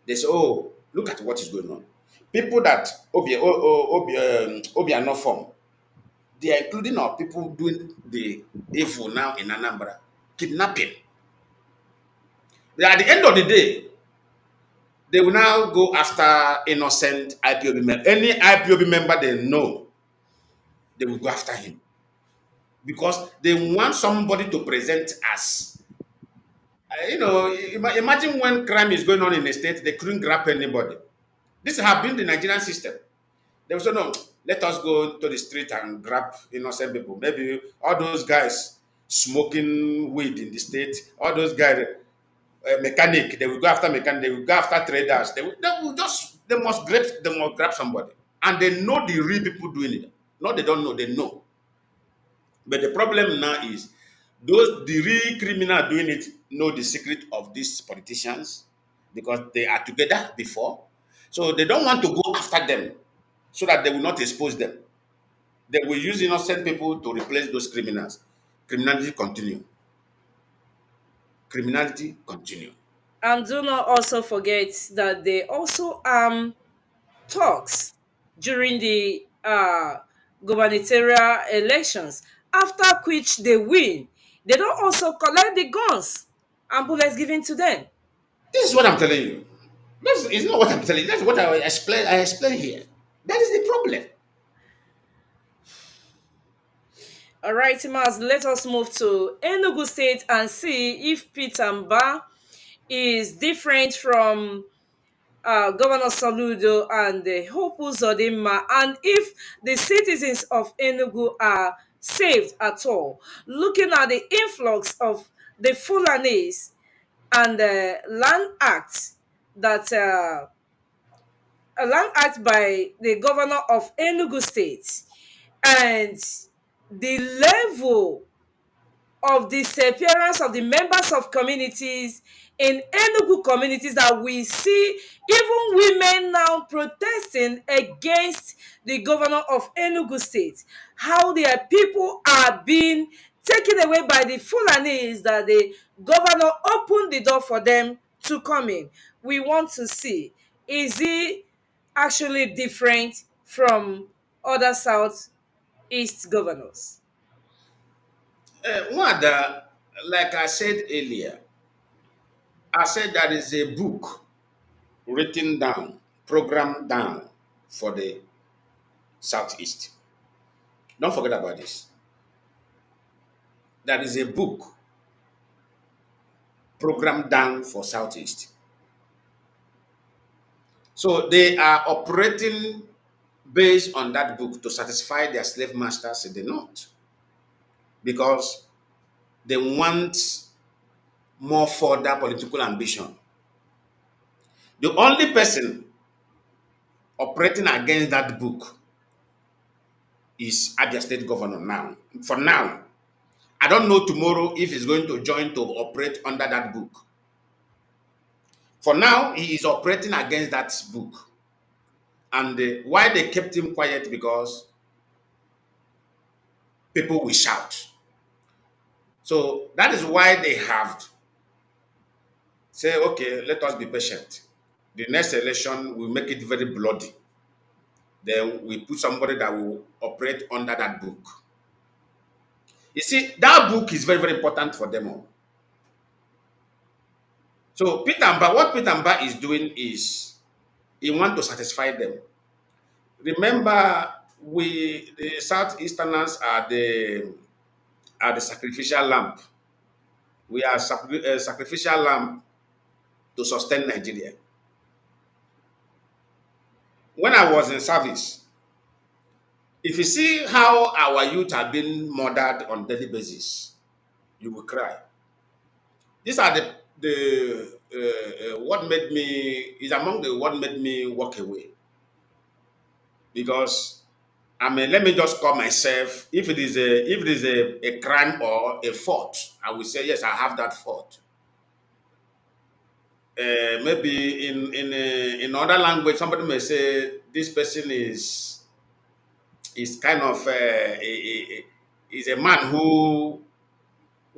They say, oh, look at what is going on. People that Obi are not from, they are including our people doing the evil now in Anambra, kidnapping. At the end of the day, they will now go after innocent IPOB member. Any IPOB member they know, they will go after him. Because they want somebody to present as, imagine when crime is going on in a state, they couldn't grab anybody. This has been the Nigerian system. They will say, no, let us go to the street and grab innocent people. Maybe all those guys smoking weed in the state, all those guys, mechanic, they will go after mechanic, they will go after traders. They must grab somebody. And they know the real people doing it. No, they don't know, they know. But the problem now is the real criminal doing it know the secret of these politicians because they are together before. So they don't want to go after them so that they will not expose them. They will use innocent people to replace those criminals. Criminality continue. Criminality continue. And do not also forget that they also talks during the gubernatorial elections, after which they win. They don't also collect the guns and bullets given to them. This is what I'm telling you. It's not what I'm telling you. That's what I explain here. That is the problem. All right, Maz, let us move to Enugu State and see if Peter Mba is different from Governor Saludo and Hope Uzodinma, and if the citizens of Enugu are saved at all. Looking at the influx of the Fulanis and the Land Act that a land act by the governor of Enugu State, and the level of disappearance of the members of communities in Enugu communities, that we see even women now protesting against the governor of Enugu State, how their people are being taken away by the Fulanis, that the governor opened the door for them to come in. We want to see, is he actually different from other Southeast governors? Like I said earlier, I said there is a book written down, programmed down for the Southeast. Don't forget about this. There is a book programmed down for Southeast. So they are operating based on that book to satisfy their slave masters in the north because they want more further political ambition. The only person operating against that book is Abia State Governor now. For now, I don't know tomorrow if he's going to join to operate under that book. For now, he is operating against that book. And why they kept him quiet because people will shout. So that is why they have say, okay, let us be patient. The next election will make it very bloody. Then we put somebody that will operate under that book. You see, that book is very, very important for them all. So what Peter Mba is doing is he wants to satisfy them. Remember, we the Southeasterners are the sacrificial lamb. We are sacrificial lamb to sustain Nigeria. When I was in service, if you see how our youth are being murdered on daily basis, you will cry. These are the what made me is among the what made me walk away because I mean let me just call myself if it is a crime or a fault I will say yes I have that fault. Maybe in other language somebody may say this person is kind of is a man who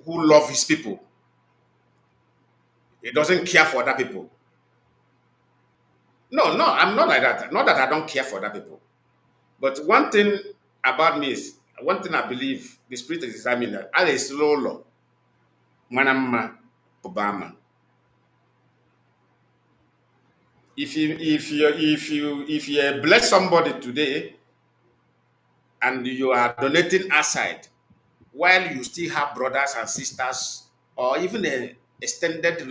love his people. He doesn't care for other people. No, no, I'm not like that. Not that I don't care for other people. But one thing about me is one thing I believe the spirit is examining that I is lolo manama Obama. If you bless somebody today and you are donating aside while you still have brothers and sisters or even extended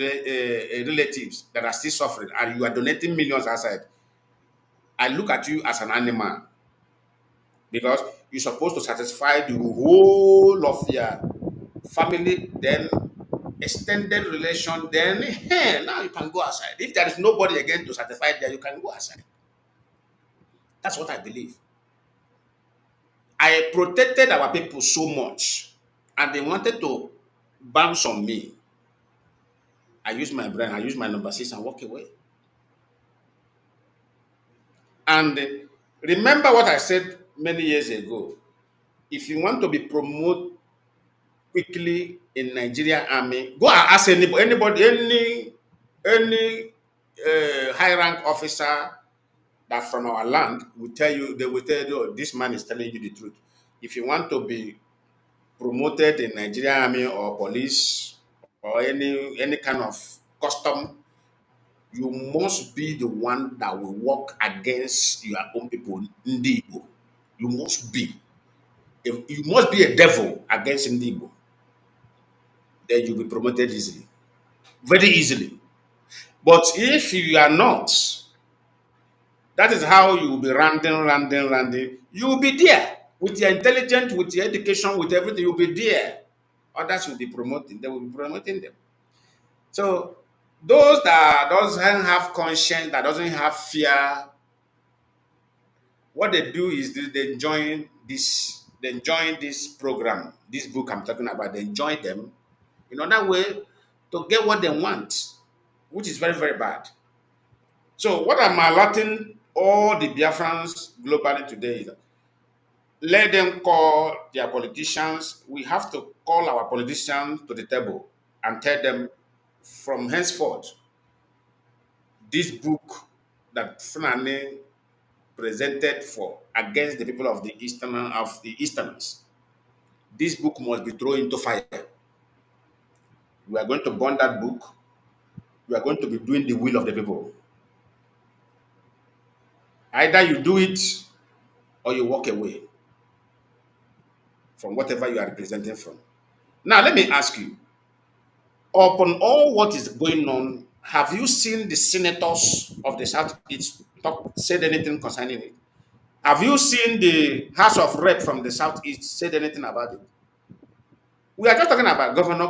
relatives that are still suffering and you are donating millions aside, I look at you as an animal because you're supposed to satisfy the whole of your family, then extended relation, then hey, now you can go outside. If there is nobody again to satisfy there, you can go outside. That's what I believe. I protected our people so much, and they wanted to bounce on me. I used my brain, I used my number six and walk away. And remember what I said many years ago. If you want to be promoted quickly in Nigerian army, go and ask any high rank officer that from our land will tell you, they will tell you, oh, this man is telling you the truth. If you want to be promoted in Nigerian army or police or any kind of custom, you must be the one that will work against your own people, Ndigo. You must be. If you must be a devil against Ndigo, then you'll be promoted easily. Very easily. But if you are not, that is how you will be ranting. You will be there with your intelligence, with your education, with everything. You will be there. Others will be promoting. They will be promoting them. So those that doesn't have conscience, that doesn't have fear, what they do is they join this. They join this program, this book I'm talking about. They join them in other way to get what they want, which is very very bad. So what I'm alerting all the Biafrans globally today is let them call their politicians. We have to call our politicians to the table and tell them from henceforth, this book that Fulani presented for against the people of the Easterners, this book must be thrown into fire. We are going to burn that book. We are going to be doing the will of the people. Either you do it or you walk away from whatever you are representing from. Now, let me ask you, upon all what is going on, have you seen the senators of the Southeast said anything concerning it? Have you seen the House of Rep from the Southeast said anything about it? We are just talking about governor.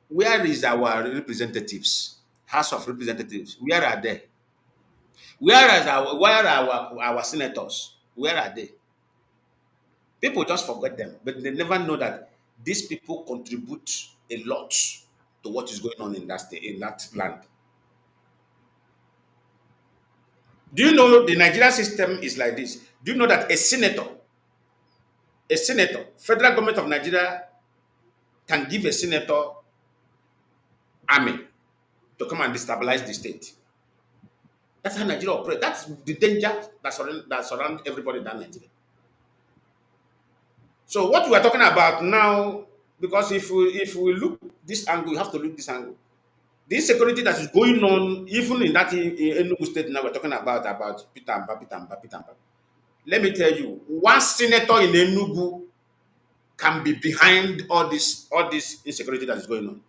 Where is our representatives? House of Representatives. Where are they? Where are our senators? Where are they? People just forget them, but they never know that these people contribute a lot to what is going on in that state, in that land. Do you know the Nigerian system is like this? Do you know that federal government of Nigeria can give a senator army to come and destabilize the state? That's how Nigeria operates. That's the danger that surround everybody in that Nigeria. So what we are talking about now, because if we look this angle, you have to look this angle. The insecurity that is going on, even in that in Enugu state now, we're talking about Peter and Peter and Peter and Let me tell you, one senator in Enugu can be behind all this insecurity that is going on.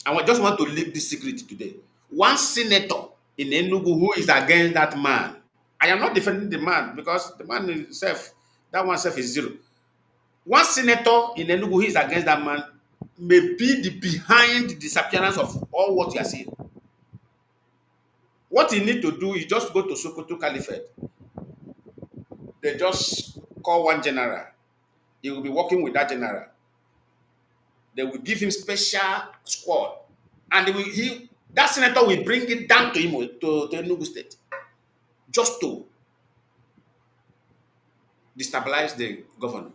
And I just want to leak this secret today. One senator in Enugu who is against that man. I am not defending the man because the man himself, that one self is zero. One senator in Enugu who is against that man may be the behind the disappearance of all what you are seeing. What you need to do is just go to Sokoto Caliphate. They just call one general. He will be working with that general. They will give him special squad, and that senator will bring it down to him to Enugu State, just to destabilize the governor.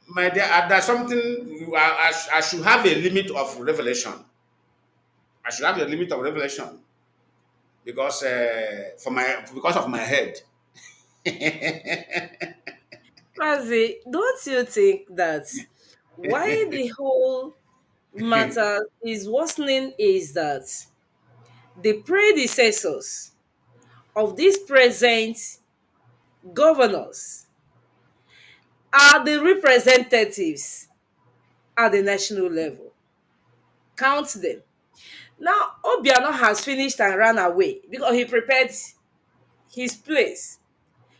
My dear, there's something I should have a limit of revelation. I should have a limit of revelation because because of my head. Mazi, don't you think that why the whole matter is worsening is that the predecessors of these present governors are the representatives at the national level? Count them. Now, Obiano has finished and ran away because he prepared his place.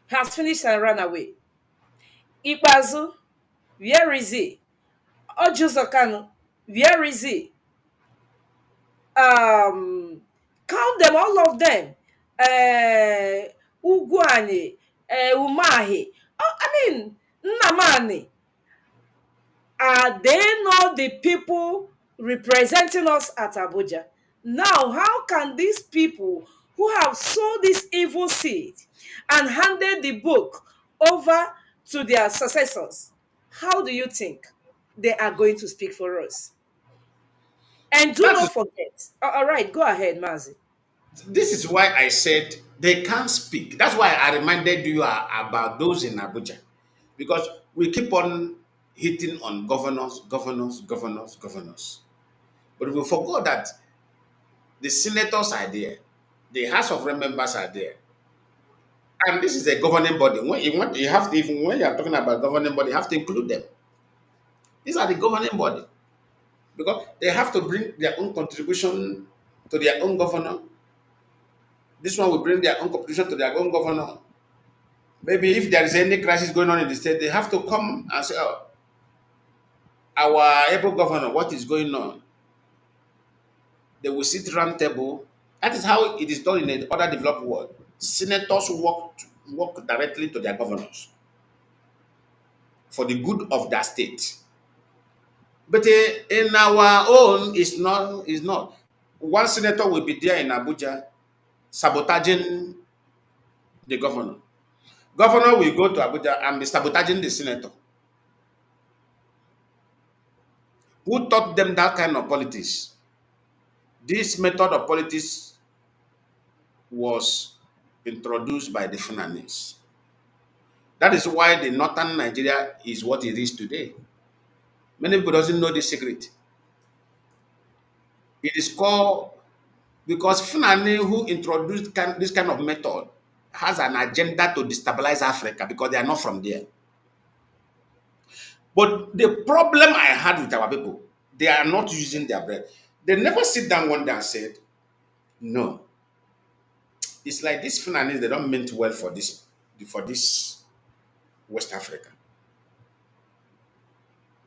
He has finished and run away. Ikpazu, where is he? Kanu, where is he? Count them, all of them. Ugwani, Umahi. Oh, I mean, Nnamdi. Are they not the people representing us at Abuja? Now, how can these people who have sowed this evil seed and handed the book over to their successors, how do you think they are going to speak for us? And do That is not forget. All right, go ahead, Mazi. this is why I said they can't speak. That's why I reminded you about those in Abuja, because we keep on hitting on governors, but we forgot that the senators are there, the House of Rep members are there, and this is a governing body. You have to, even when you are talking about governing body, you have to include them. These are the governing body because they have to bring their own contribution to their own governor. This one will bring their own contribution to their own governor. Maybe if there is any crisis going on in the state, they have to come and say, oh, our able governor, what is going on? They will sit round table. That is how it is done in other developed world. Senators work directly to their governors for the good of their state. But in our own, it's not. One senator will be there in Abuja sabotaging the governor. Governor will go to Abuja and be sabotaging the senator. Who taught them that kind of politics? This method of politics was introduced by the Funanis. That is why the northern Nigeria is what it is today. Many people doesn't know this secret. It is called because Fulani who introduced this kind of method has an agenda to destabilize Africa because they are not from there. But the problem I had with our people, they are not using their brain. They never sit down one day and said, No, it's like these Fulanis, they don't mean well for this West Africa.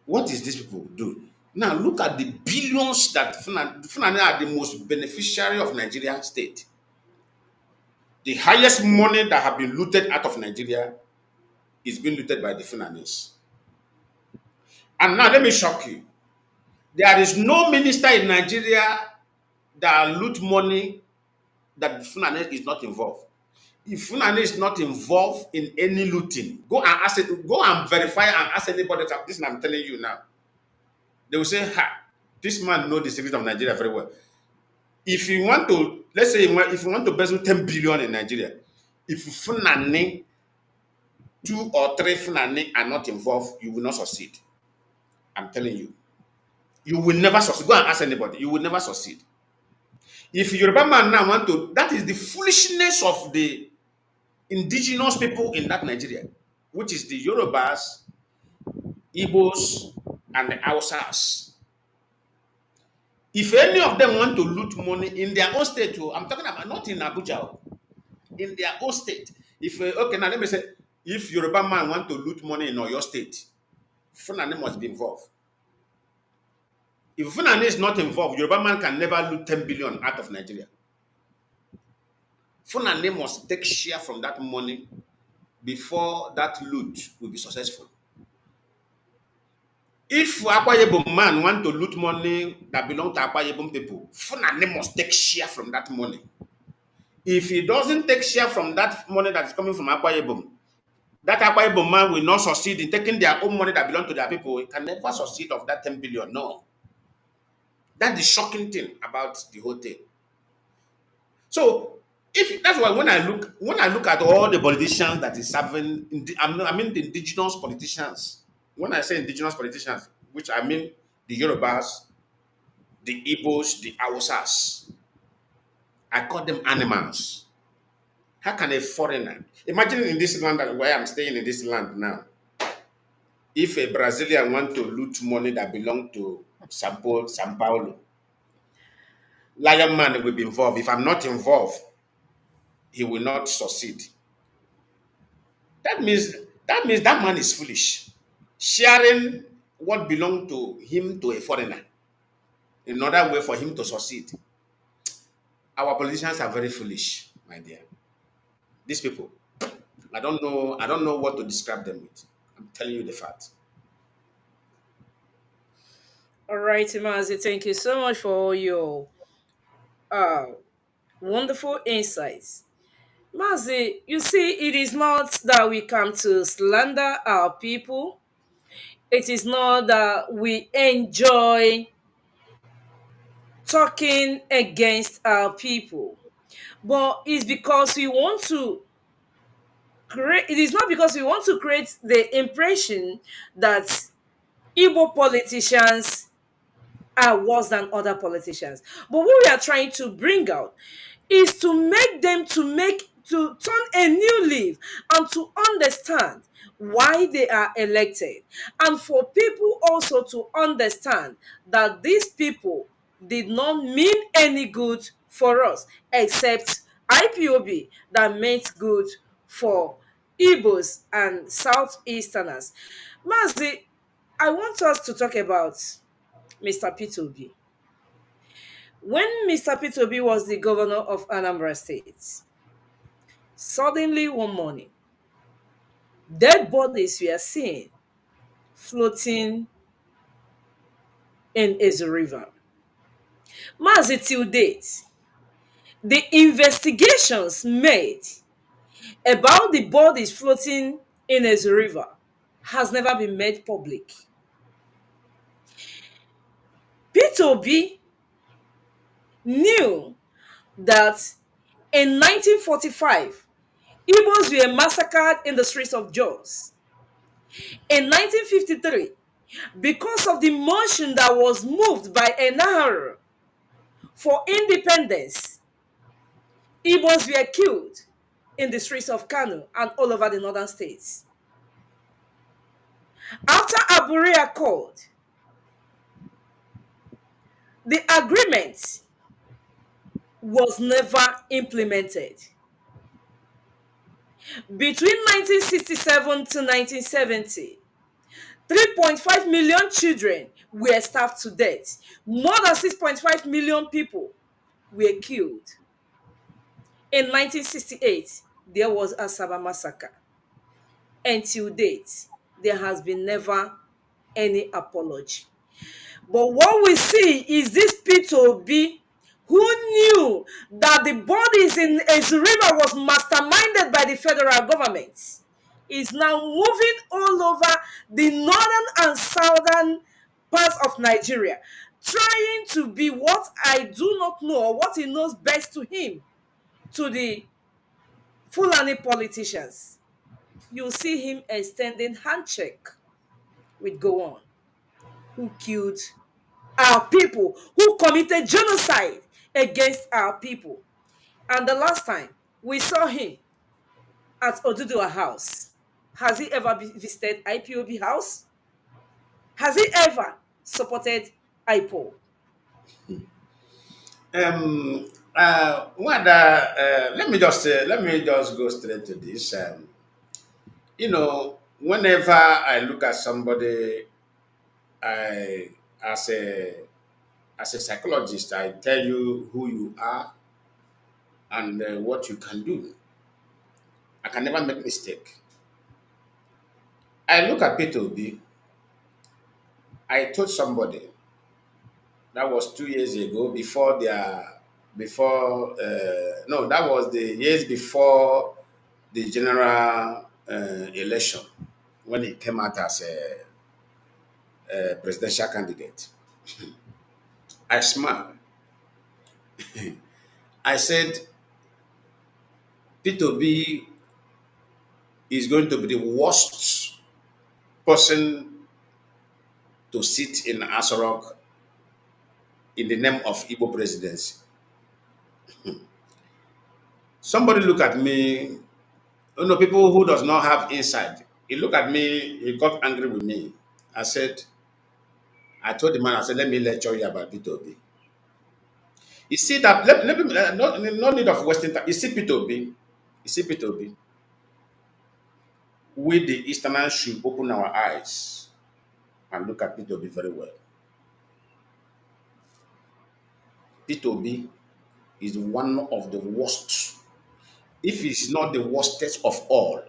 What is these people do? Now look at the billions that Fulani are the most beneficiary of Nigerian state. The highest money that have been looted out of Nigeria is being looted by the Fulanis. And now let me shock you. There is no minister in Nigeria that loot money that Fulani is not involved. If Fulani is not involved in any looting, go and ask it, go and verify and ask anybody that this is I'm telling you now. They will say, ha, this man knows the secret of Nigeria very well. If you want to, let's say if you want to embezzle 10 billion in Nigeria, if Fulani, two or three Fulani are not involved, you will not succeed. I'm telling you. You will never succeed. Go and ask anybody. You will never succeed. If Yoruba man now want to, that is the foolishness of the indigenous people in that Nigeria, which is the Yorubas, Igbos, and the Hausas. If any of them want to loot money in their own state, I'm talking about not in Abuja, in their own state. If okay, now let me say, if Yoruba man want to loot money in your state, Fulani must be involved. If Fulani is not involved, Yoruba man can never loot 10 billion out of Nigeria. Fulani must take share from that money before that loot will be successful. If Akwa Ibom man want to loot money that belong to Akwa Ibom people, Fulani must take share from that money. If he doesn't take share from that money that is coming from Akwa Ibom, that Akwa Ibom man will not succeed in taking their own money that belong to their people. He can never succeed of that 10 billion. No. That's the shocking thing about the whole thing. So if that's why when I look at all the politicians that is serving, I mean the indigenous politicians. When I say indigenous politicians, which I mean the Yorubas, the Igbos, the Hausas, I call them animals. How can a foreigner imagine in this land where I'm staying in this land now? If a Brazilian want to loot money that belong to Sao Paulo, Lion Man will be involved. If I'm not involved, he will not succeed. That means that man is foolish. Sharing what belongs to him to a foreigner in order way for him to succeed. Our politicians are very foolish, my dear. These people, I don't know what to describe them with. I'm telling you the fact. All right, Mazi, thank you so much for your uh, wonderful insights. Mazi, you see, it is not that we come to slander our people. It is not that we enjoy talking against our people. But it's because we want to create, it is not because we want to create the impression that Igbo politicians are worse than other politicians. But what we are trying to bring out is to make them to turn a new leaf and to understand why they are elected, and for people also to understand that these people did not mean any good for us except IPOB that meant good for Igbos and Southeasterners. Mazi, I want us to talk about Mr. P2B. When Mr. P2B was the governor of Anambra State, suddenly one morning, dead bodies were seen floating in a river. Mazi, till date, the investigations made about the bodies floating in a river has never been made public. P2B knew that in 1945, Igbos were massacred in the streets of Jos. In 1953, because of the motion that was moved by Enaharo for independence, Igbos were killed in the streets of Kanu and all over the northern states. After Aburi Accord, the agreement, was never implemented. Between 1967 to 1970, 3.5 million children were starved to death. More than 6.5 million people were killed. In 1968, there was a Saba massacre. Until date, there has been never any apology. But what we see is this P2B who knew that the bodies in Ezu River was masterminded by the federal government, is now moving all over the northern and southern parts of Nigeria, trying to be what I do not know or what he knows best to him, to the Fulani politicians. You see him extending handshake with Gowon, who killed our people, who committed genocide against our people. And the last time we saw him at Oduduwa House, has he ever visited IPOB House? Has he ever supported IPO? Let me just go straight to this. Whenever I look at somebody, I as a psychologist, I tell you who you are and what you can do. I can never make mistake. I look at P2B. I told somebody that was 2 years ago before no, that was the years before the general election when he came out as a presidential candidate. I smiled. I said, P2B is going to be the worst person to sit in Asarok in the name of Igbo presidency. Somebody look at me, people who does not have insight. He looked at me, he got angry with me. I told the man, I said, let me lecture you about P2B. You see that, let me, no need of wasting time. You see P2B, we the Easterners should open our eyes and look at P2B very well. P2B is one of the worst, if it's not the worstest of all,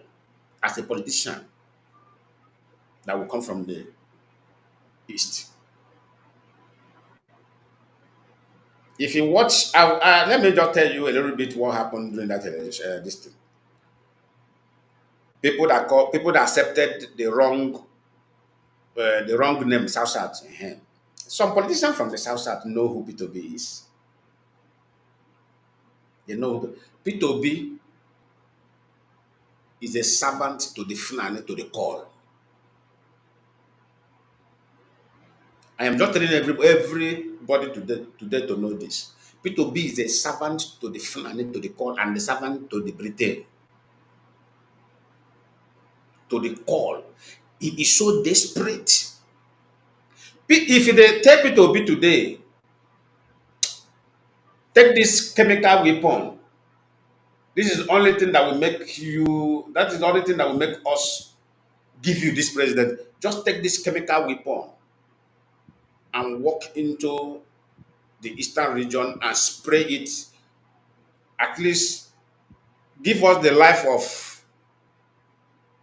as a politician that will come from the East. If you watch, let me just tell you a little bit what happened during that election. This thing. People that accepted the wrong name, South South. Some politicians from the South South know who P2B is. They know P2B is a servant to the Fulani to the call. I am just telling everybody today to know this. P2B is a servant to the Fulani to the call and the servant to the Britain to the call. He is so desperate. If they take P2B today, take this chemical weapon. This is the only thing that will make you. That is the only thing that will make us give you this president. Just take this chemical weapon and walk into the eastern region and spray it. At least give us the life of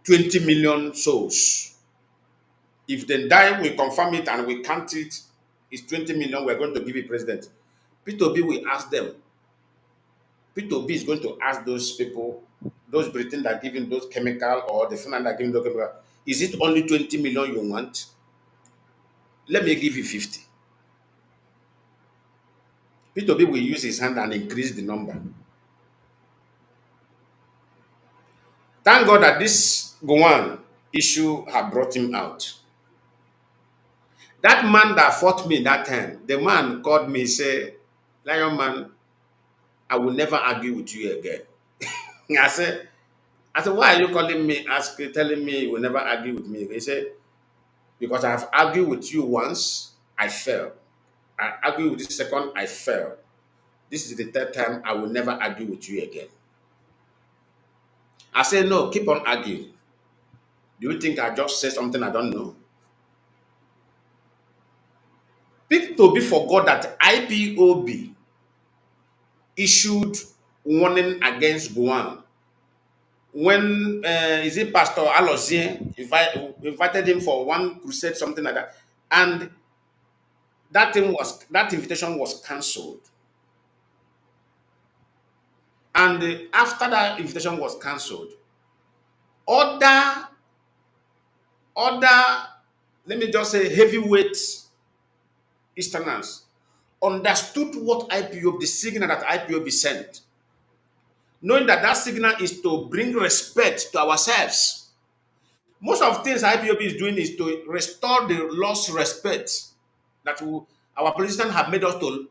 20 million souls. If they die, we confirm it and we count it. It's 20 million. We're going to give it president. P2B will ask them. P2B is going to ask those people, those Britain that are giving those chemical or the Finland that are giving those chemical, is it only 20 million you want? Let me give you 50. P2B will use his hand and increase the number. Thank God that this Gowan issue had brought him out. That man that fought me that time, the man called me, say, Lion man, I will never argue with you again. I said, why are you calling me, telling me you will never argue with me? He said, because I have argued with you once, I fell. I argued with the second, I fell. This is the third time I will never argue with you again. I say, no, keep on arguing. Do you think I just say something I don't know? P2B forgot that IPOB issued warning against Guam when is it Pastor Alosien invited him for one crusade, something like that, and that invitation was cancelled. And after that invitation was cancelled, other other let me just say heavyweight Easterners understood what IPOB, the signal that IPOB sent, knowing that that signal is to bring respect to ourselves. Most of things IPOB is doing is to restore the lost respect that our politicians have made us to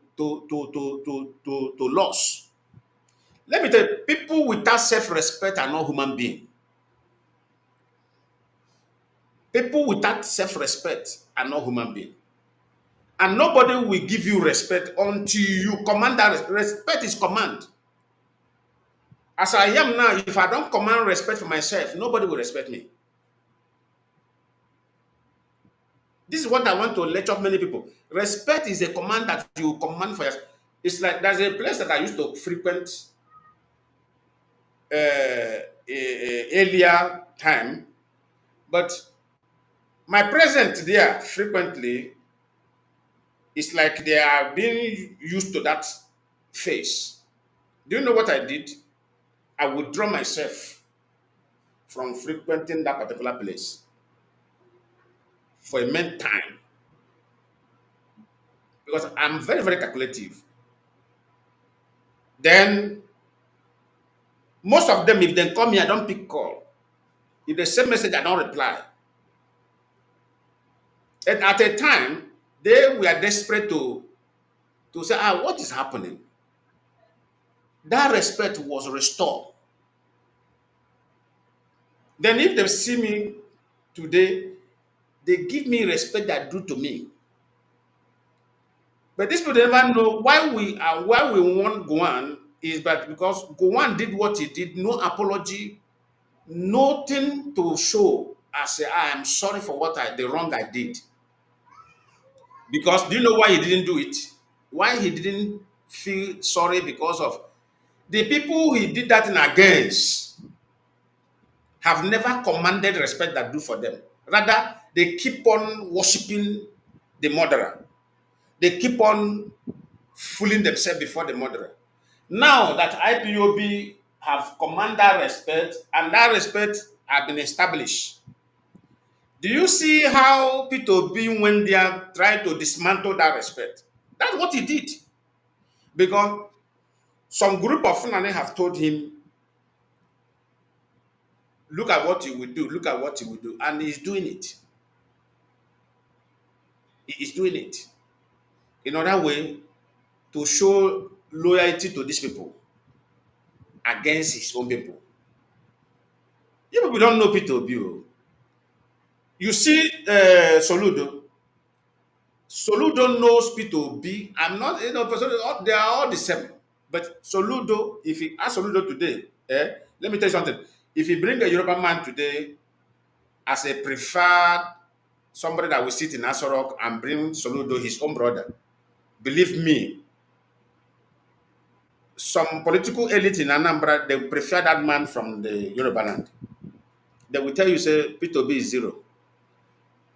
lose. Let me tell you, people without self-respect are not human beings. People without self-respect are not human beings. And nobody will give you respect until you command that respect is command. As I am now, if I don't command respect for myself, nobody will respect me. This is what I want to lecture many people. Respect is a command that you command for yourself. It's like there's a place that I used to frequent earlier time, but my presence there frequently is like they are being used to that face. Do you know what I did? I withdraw myself from frequenting that particular place for a main time because I'm very, very calculative. Then most of them, if they call me, I don't pick call. If they send message, I don't reply. And at a time, they were desperate to say, what is happening? That respect was restored. Then if they see me today, they give me respect that due to me. But these people never know why we want Gowan is that because Gowan did what he did, no apology, nothing to show as I am sorry for the wrong I did. Because do you know why he didn't do it? Why he didn't feel sorry? Because of the people he did that in against have never commanded respect that do for them. Rather, they keep on worshiping the murderer. They keep on fooling themselves before the murderer. Now that IPOB have commanded respect and that respect have been established, do you see how P2B when they are trying to dismantle that respect? That's what he did. Because some group of Fulani have told him, look at what he will do, look at what he will do. And he's doing it. He is doing it. In other way, to show loyalty to these people against his own people. You people don't know P2B. You see Soludo. Soludo knows P2B. I'm not, they are all the same. But Soludo, if he ask Soludo today, let me tell you something. If he bring a Yoruba man today as a preferred somebody that will sit in Asorok and bring Soludo, his own brother, believe me, some political elite in Anambra, they prefer that man from the Yoruba land. They will tell you, say, P2B is zero.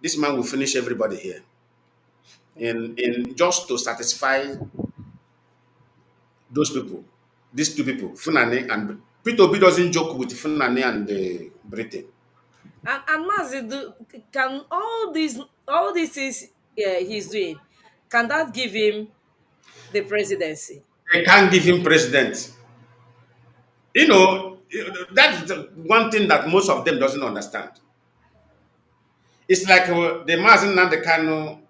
This man will finish everybody here. In just to satisfy those people, these two people, Funani and P2B doesn't joke with Funani and Britain. And Mazi, can all these things he's doing, can that give him the presidency? They can't give him president. You know, that's the one thing that most of them doesn't understand. It's like the Mazi and the Kanu,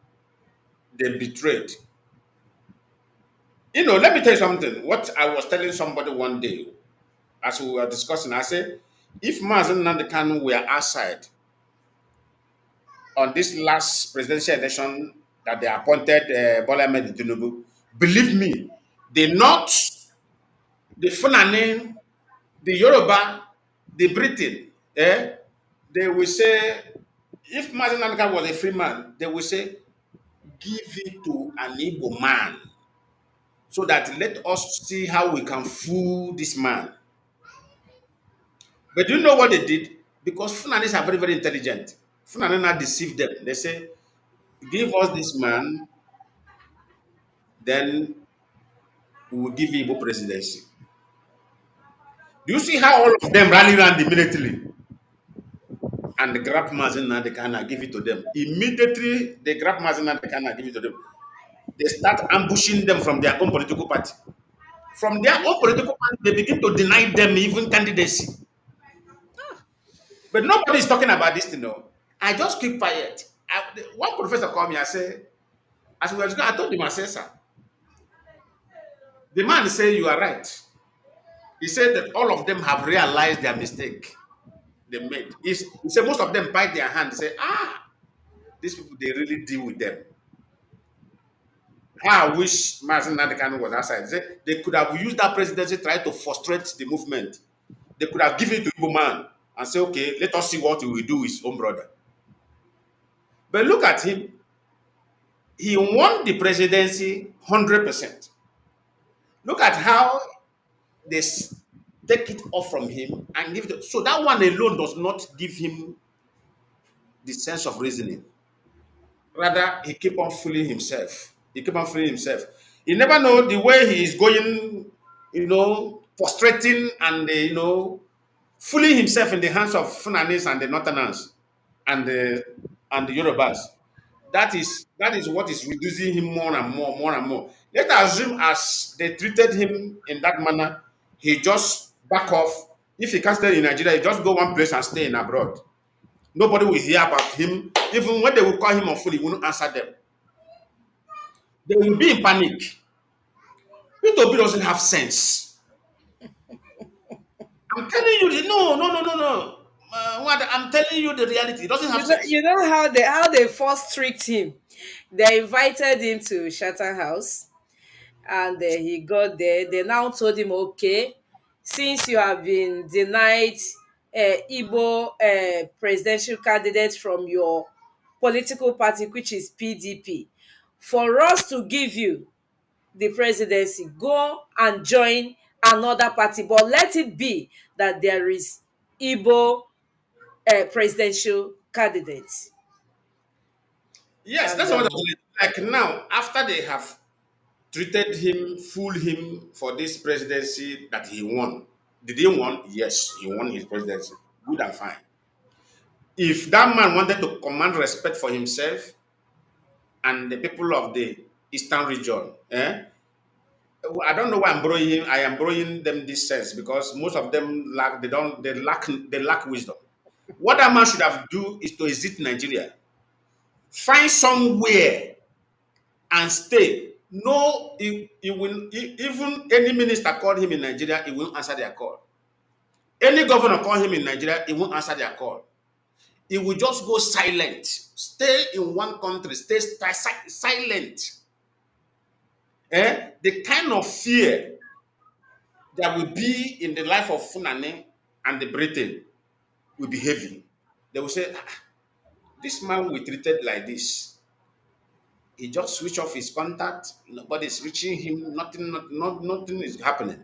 they betrayed. You know, let me tell you something. What I was telling somebody one day, as we were discussing, I said, if Mazi and Kanu were outside on this last presidential election that they appointed Bola Ahmed Tinubu, believe me, The North, the Fulani, the Yoruba, the Britain, they will say, if Mazi Lionaman was a free man, they will say, give it to an Igbo man so that let us see how we can fool this man. But do you know what they did? Because Fulanis are very, very intelligent. Fulani now deceived them. They say, give us this man, then we will give you Igbo presidency. Do you see how all of them rally around the military and grab Mazi Lionaman and give it to them? Immediately, they grab Mazi Lionaman and give it to them. They start ambushing them from their own political party. From their own political party, they begin to deny them even candidacy. But nobody is talking about this, you know. I just keep quiet. One professor called me and said, as we were going, I told him, I said, sir, the man said, you are right. He said that all of them have realized their mistake they made. He said most of them bite their hand and say, these people, they really deal with them. How I wish Mazi Lionaman was outside. They could have used that presidency to try to frustrate the movement. They could have given it to Igbo man and say, okay, let us see what he will do with his own brother. But look at him. He won the presidency 100%. Look at how they take it off from him and give it. So that one alone does not give him the sense of reasoning. Rather, he keep on fooling himself. He keep on fooling himself. You never know the way he is going, frustrating and, fooling himself in the hands of Funanis and the Northerners and the Yorubas. That is what is reducing him more and more, more and more. Let us assume as they treated him in that manner, he just back off. If he can't stay in Nigeria, he just go one place and stay in abroad. Nobody will hear about him. Even when they will call him on phone, he will not answer them. They will be in panic. P2B doesn't have sense. I'm telling you, no, no, no, no, no. I'm telling you the reality. It doesn't have You know, sense. you know how they first tricked him. They invited him to Shatter House, and he got there. They now told him, okay, since you have been denied Igbo presidential candidate from your political party, which is PDP, for us to give you the presidency, go and join another party, but let it be that there is Igbo presidential candidate. Yes, And that's what I was like. Now, after they have treated him, fooled him for this presidency that he won. Did he won? Yes, he won his presidency. Good and fine. If that man wanted to command respect for himself and the people of the eastern region, I don't know why I'm borrowing him. I am borrowing them this sense because most of them lack wisdom. What that man should have do is to exit Nigeria, find somewhere and stay. No, even any minister called him in Nigeria, he won't answer their call. Any governor call him in Nigeria, he won't answer their call. He will just go silent. Stay in one country, stay silent. The kind of fear that will be in the life of Funane and the Britain will be heavy. They will say, this man we treated like this. He just switch off his contact. Nobody's reaching him. Nothing is happening.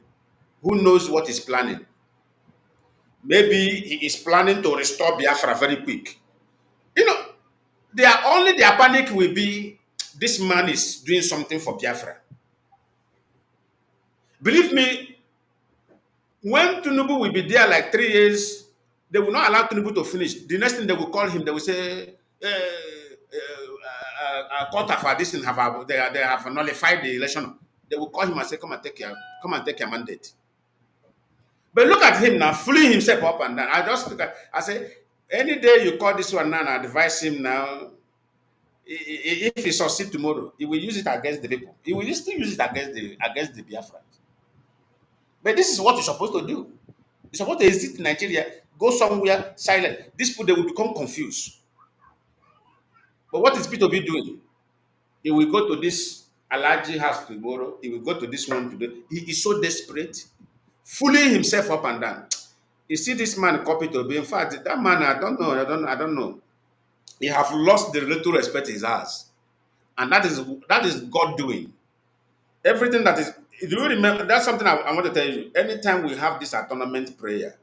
Who knows what he's planning? Maybe he is planning to restore Biafra very quick. You know, their panic will be this man is doing something for Biafra. Believe me, when Tinubu will be there like 3 years, they will not allow Tinubu to finish. The next thing they will call him, they will say, court of this thing they have nullified the election. They will call him and say, come and take your mandate. But look at him now, fooling himself up and down. I say, any day you call this one now and advise him now, if he succeeds tomorrow, he will use it against the people. He will still use it against the Biafrans. But this is what you're supposed to do. You're supposed to exit Nigeria, go somewhere silent. These people, they will become confused. But what is P2B doing? He will go to this Alaji has tomorrow. He will go to this one today. He is so desperate, fooling himself up and down. You see this man copy to be. In fact, that man, I don't know. I don't know. He have lost the little respect he has, and that is God doing. Everything that is. Do you remember? That's something I want to tell you. Anytime we have this atonement prayer,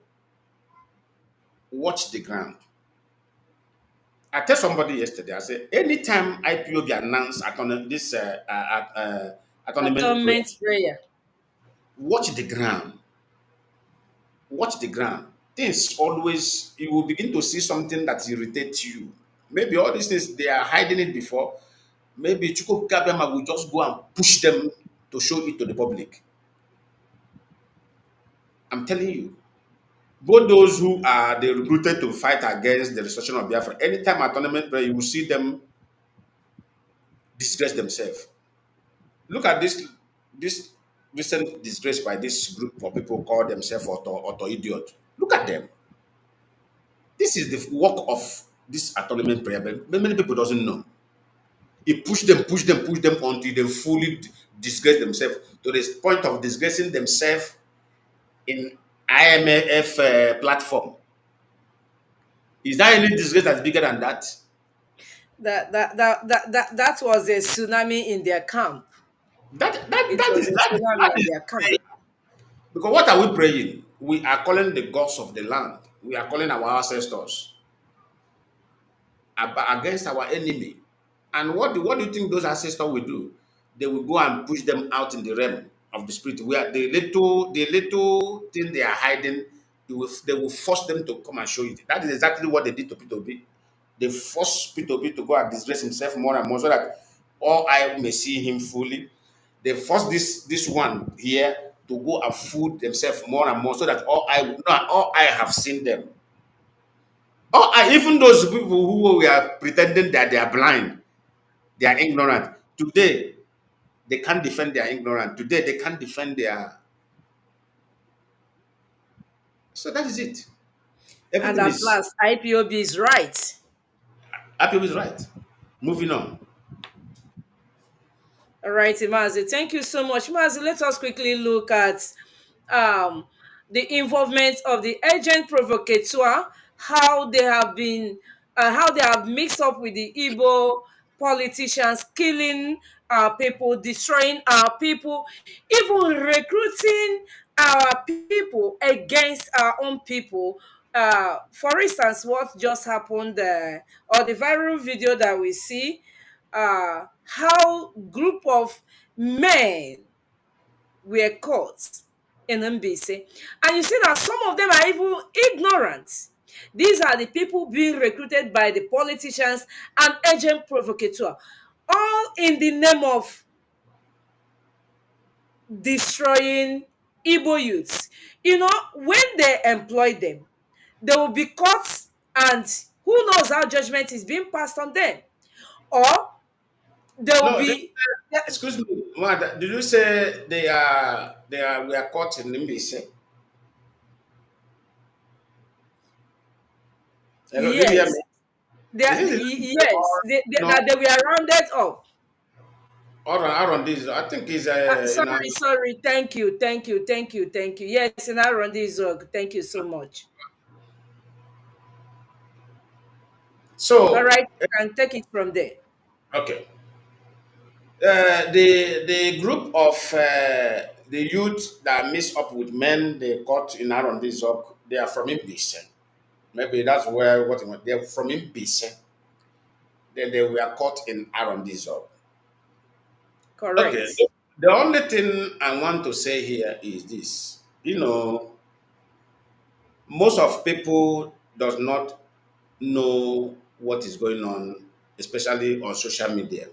watch the ground. I tell somebody yesterday. I said, anytime IPOB announce this atonement prayer, Atonement prayer. watch the ground. Watch the ground. Things always, you will begin to see something that irritates you. Maybe all these things, they are hiding it before. Maybe Chuko Kabema will just go and push them to show it to the public. I'm telling you. Both those who are they recruited to fight against the destruction of Biafra, anytime at tournament prayer, you will see them disgrace themselves. Look at this recent disgrace by this group of people called themselves auto idiot. Look at them. This is the work of this atonement prayer, but many people doesn't know. He push them until they fully disgrace themselves to the point of disgracing themselves in IMF platform. Is there any disgrace that's bigger than that? That was a tsunami in their camp. It was a tsunami That in is their camp. because what are we praying? We are calling the gods of the land. We are calling our ancestors against our enemy. And what do you think those ancestors will do? They will go and push them out in the realm of the spirit, where the little thing they are hiding, they will force them to come and show it. That is exactly what they did to P2B. They forced P2B to go and disgrace himself more and more so that all I may see him fully. They forced this one here to go and fool themselves more and more so that all I have seen them. Even those people who were pretending that they are blind, they are ignorant. Today, they can't defend their ignorance. Today, they can't defend their. So that is it. And Everything at is. last, IPOB is right. Happy is right. Moving on. All right, Mazi. Thank you so much. Mazi, let us quickly look at um, the involvement of the agent provocateur, how they have been, how they have mixed up with the Igbo politicians, killing our people, destroying our people, even recruiting our people against our own people. For instance, what just happened, or the viral video that we see, how group of men were caught in Mbise. And you see that some of them are even ignorant. These are the people being recruited by the politicians and agent provocateur, all in the name of destroying Igbo youths. You know, when they employ them, they will be caught, and who knows how judgment is being passed on them. Or they will No, be. excuse me. Mad, did you say they are we are caught in Nimbisi? Hello, did you hear Yes, me? Is it the yes, no? that they were rounded up. Or on this? I think is Sorry. Thank you. Yes, in around this zone. Thank you so much. All so right, you can take it from there. okay. The group of the youth that mix up with men they caught in Arondizok, they are from Imbise. Maybe that's where what they're from Imbise. Then they were caught in Arondizok. Okay. Correct. The only thing I want to say here is this. Most of people does not know what is going on, especially on social media.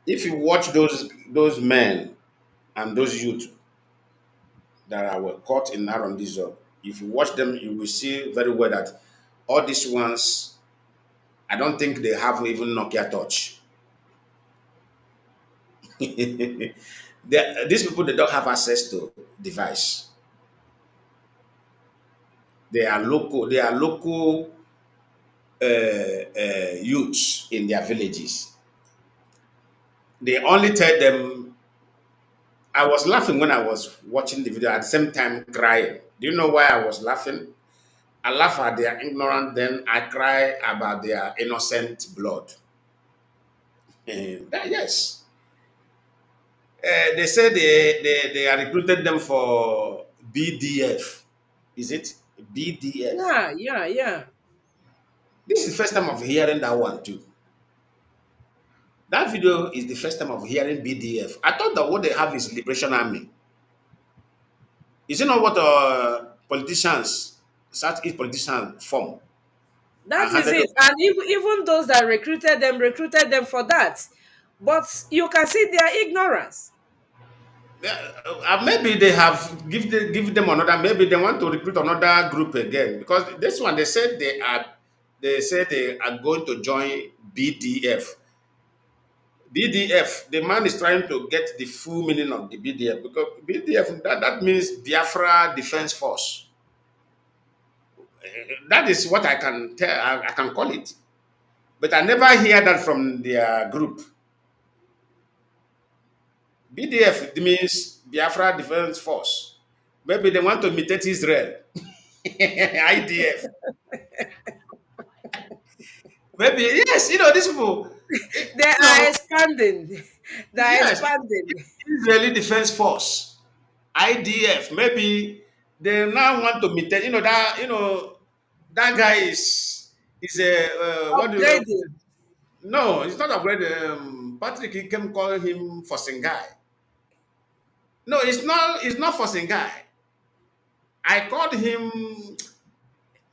If you watch those men and those youth that were caught in Arondizzo, if you watch them, you will see very well that all these ones, I don't think they have even Nokia touch. These people, they don't have access to device. They are local youths in their villages. They only tell them. I was laughing when I was watching the video at the same time crying. Do you know why I was laughing? I laugh at their ignorance, then I cry about their innocent blood. Yes. They say they are recruited them for BDF. Is it BDF? Yeah, yeah, yeah. This is the first time of hearing that one too. That video is the first time of hearing BDF. I thought that what they have is Liberation Army. Is it not what politicians, Southeast politicians form and That is handed it. over? And even those that recruited them for that. But you can see their ignorance. Yeah, maybe they have give them another. Maybe they want to recruit another group again because this one they said they are. They said they are going to join BDF. BDF. The man is trying to get the full meaning of the BDF because BDF that means Biafra Defense Force. That is what I can tell. I can call it. But I never hear that from their group. BDF means Biafra Defense Force. Maybe they want to imitate Israel. IDF. Maybe yes, these people. They You know, are expanding. They are yes, expanding. Israeli Defense Force, IDF. Maybe they now want to imitate. That guy is a what do you? Upgrading. No, it's not a great. Patrick, he can call him Fossing guy. No, it's not. It's not Fossing guy. I called him,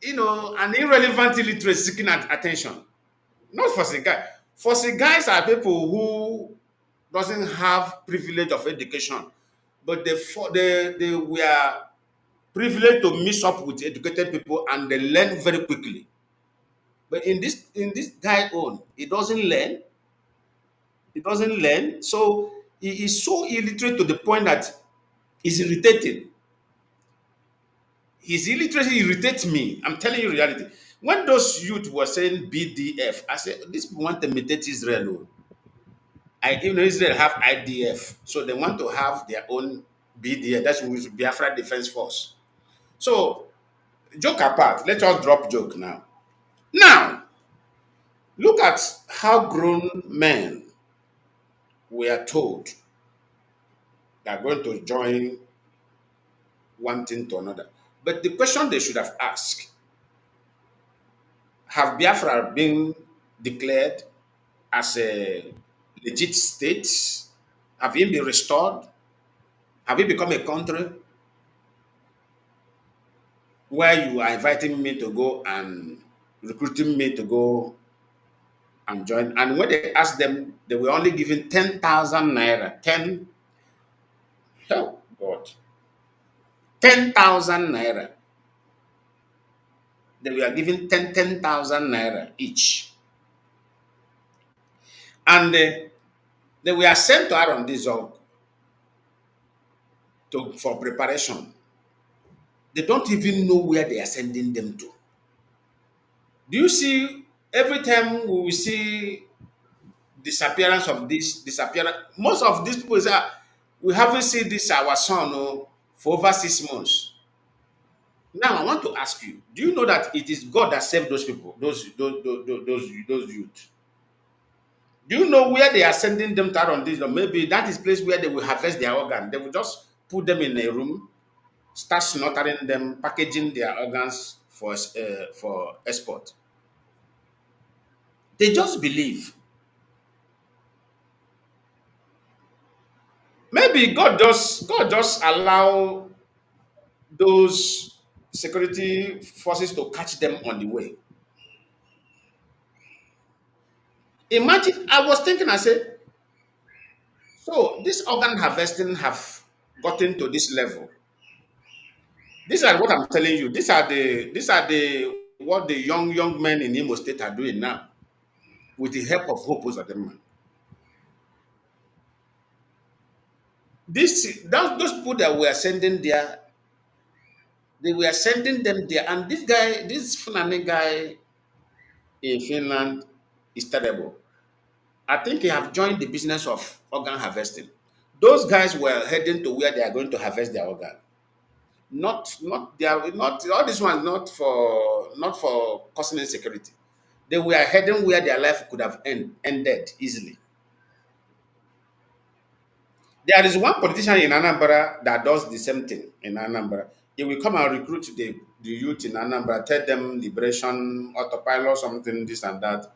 an irrelevant illiterate seeking attention. Not Fossing guy. Fossing guys are people who doesn't have privilege of education, but they were privileged to mix up with educated people and they learn very quickly. But in this guy own, he doesn't learn. So he is so illiterate to the point that he's irritating. His illiteracy irritates me. I'm telling you reality. When those youth were saying BDF, I said these people want to imitate Israel. Oh. Even Israel have IDF, so they want to have their own BDF. That's with Biafra Defense Force. So joke apart, let us drop joke now. Now look at how grown men were told they are going to join one thing to another. But the question they should have asked: have Biafra been declared as a legit state? Have it been restored? Have it become a country where you are inviting me to go and recruiting me to go and join? And when they asked them, they were only given 10,000 naira. 10, oh God, 10,000 naira. They were given 10,000 naira each. And they were sent to Aaron this for preparation. They don't even know where they are sending them to. Do you see every time we will see disappearance of this disappearance? Most of these people say, "Ah, we haven't seen this our son for over 6 months." Now I want to ask you: do you know that it is God that saved those people, those youth? Do you know where they are sending them to on this? Or maybe that is place where they will harvest their organ. They will just put them in a room, start slaughtering them, packaging their organs for export. They just believe. Maybe God just allow those security forces to catch them on the way. Imagine, I was thinking, I said, so this organ harvesting have gotten to this level. These are what I'm telling you. These are the what the young men in Imo State are doing now with the help of Hope Uzodinma. Those people that were sending there, they were sending them there, and this Fulani guy in Finland is terrible. I think he have joined the business of organ harvesting. Those guys were heading to where they are going to harvest their organ. Not they are not all this one not for causing insecurity. They were heading where their life could have ended easily. There is one politician in Anambra that does the same thing in Anambra. He will come and recruit the youth in Anambra, tell them liberation, autopilot, something, this and that.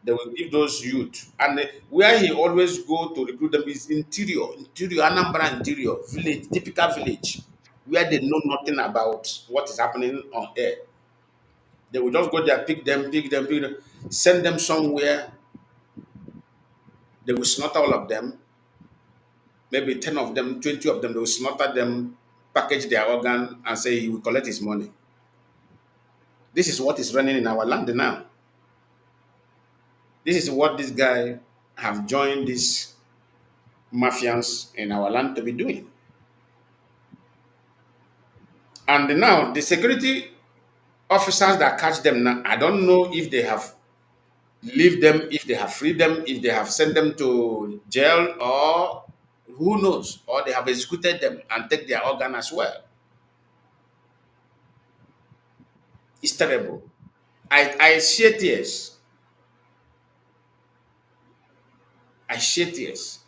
They will give those youth. And where he always go to recruit them is interior, Anambra interior, village, typical village, where they know nothing about what is happening on air. They will just go there, pick them, send them somewhere. They will slaughter all of them, maybe 10 of them, 20 of them, they will slaughter them, package their organ, and say he will collect his money. This is what is running in our land now. This is what this guy have joined these mafians in our land to be doing. And now the security officers that catch them now, I don't know if they have leave them, if they have freed them, if they have sent them to jail, or who knows, or they have executed them and take their organ as well. It's terrible. I shed tears. I shed tears.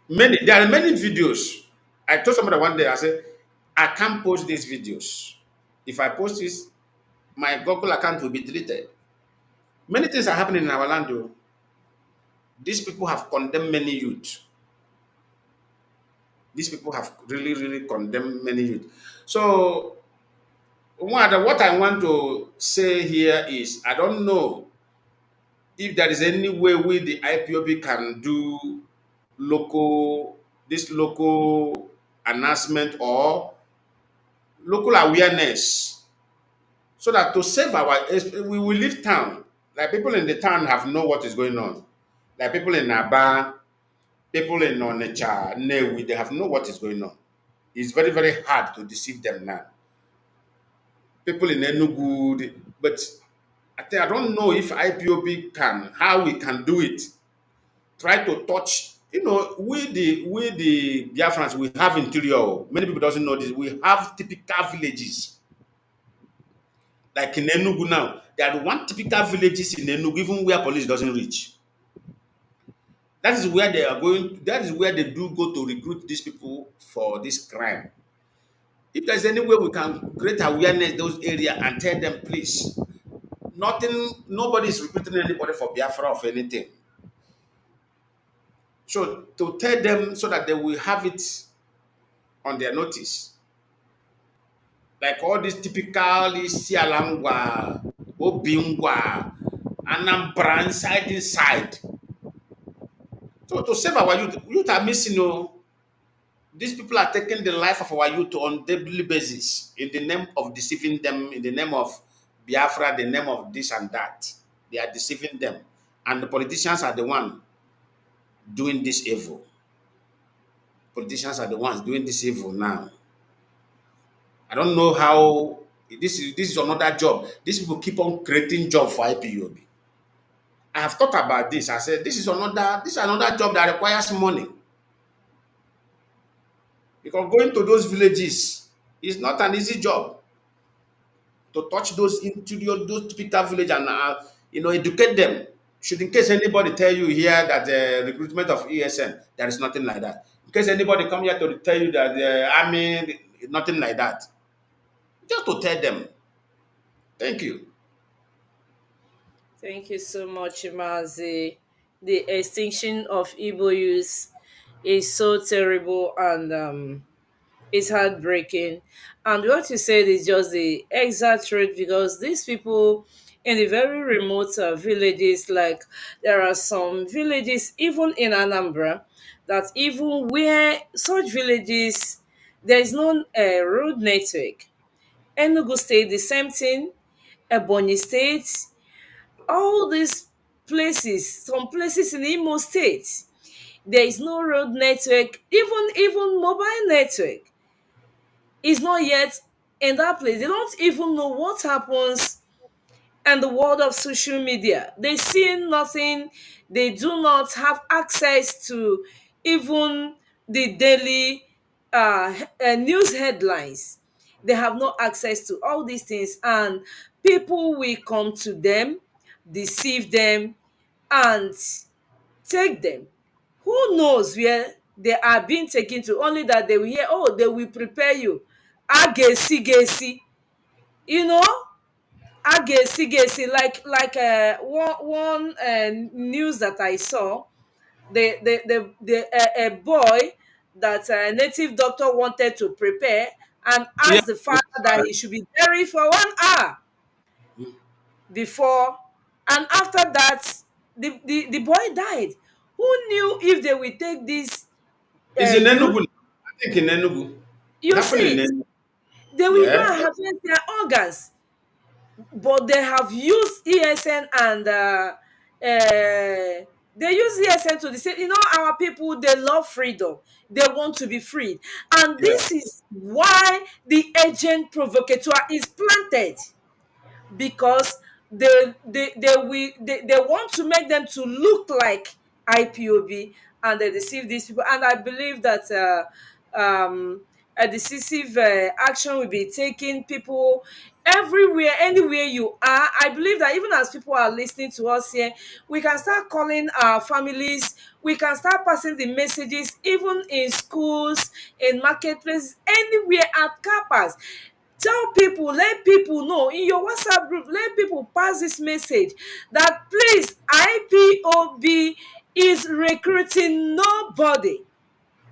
There are many videos. I told somebody one day, I said, I can't post these videos. If I post this, my Google account will be deleted. Many things are happening in our land, though. These people have condemned many youth. These people have really, really condemned many youth. So, what I want to say here is, I don't know if there is any way we, the IPOB, can do local announcement or local awareness so that to save we will leave town. Like people in the town have know what is going on. Like people in Aba, people in Onitsha, Newi, they have know what is going on. It's very, very hard to deceive them now. People in Enugu, but I don't know if IPOB can, how we can do it. Try to touch, we the Biafrans, we have interior. Many people doesn't know this. We have typical villages. Like in Enugu now, there are one typical villages in Enugu, even where police doesn't reach. That is where they are going. That is where they do go to recruit these people for this crime. If there's any way we can create awareness in those areas and tell them, please, nobody is recruiting anybody for Biafra of anything. So to tell them so that they will have it on their notice. Like all these typical Sialangwa, Obingwa, Anambra inside. So to save our youth are missing. These people are taking the life of our youth on daily basis in the name of deceiving them, in the name of Biafra, the name of this and that. They are deceiving them. And the politicians are the one doing this evil. Politicians are the ones doing this evil now. I don't know how this is another job. These people keep on creating job for IPOB. I have thought about this. I said this is another job that requires money. Because going to those villages is not an easy job. To touch those typical village and educate them. Should in case anybody tell you here that the recruitment of ESN, there is nothing like that. In case anybody come here to tell you that the army, nothing like that. Just to tell them. Thank you. Thank you so much, Mazi. The extinction of Igbo youth is so terrible and it's heartbreaking. And what you said is just the exact truth because these people in the very remote villages, like there are some villages even in Anambra, that even where such villages there is no road network. Enugu State, the same thing. Ebonyi State, all these places, some places in Imo State, there is no road network, even mobile network is not yet in that place. They don't even know what happens and the world of social media. They see nothing, they do not have access to even the daily news headlines. They have no access to all these things, and people will come to them, deceive them, and take them. Who knows where they are being taken to? Only that they will hear, oh, they will prepare you. Agesi gesi, you know, agesi gesi. Like one news that I saw, a boy that a native doctor wanted to prepare and Yeah. asked the father that he should be buried for 1 hour before, and after that the boy died. Who knew if they will take this It's in youth? Enugu. I think in Enugu. It You happened in see it, Enugu. they will go Yeah. and harvest their organs, but they have used ESN and they use ESN to deceive. You know, our people, they love freedom. They want to be freed, and Yeah. this is why the agent provocateur is planted, because they want to make them to look like IPOB, and they deceive these people. And I believe that a decisive action will be taken. People everywhere, anywhere you are. I believe that even as people are listening to us here, we can start calling our families. We can start passing the messages, even in schools, in marketplaces, anywhere, at campus. Tell people, let people know in your WhatsApp group, let people pass this message that please, IPOB is recruiting nobody.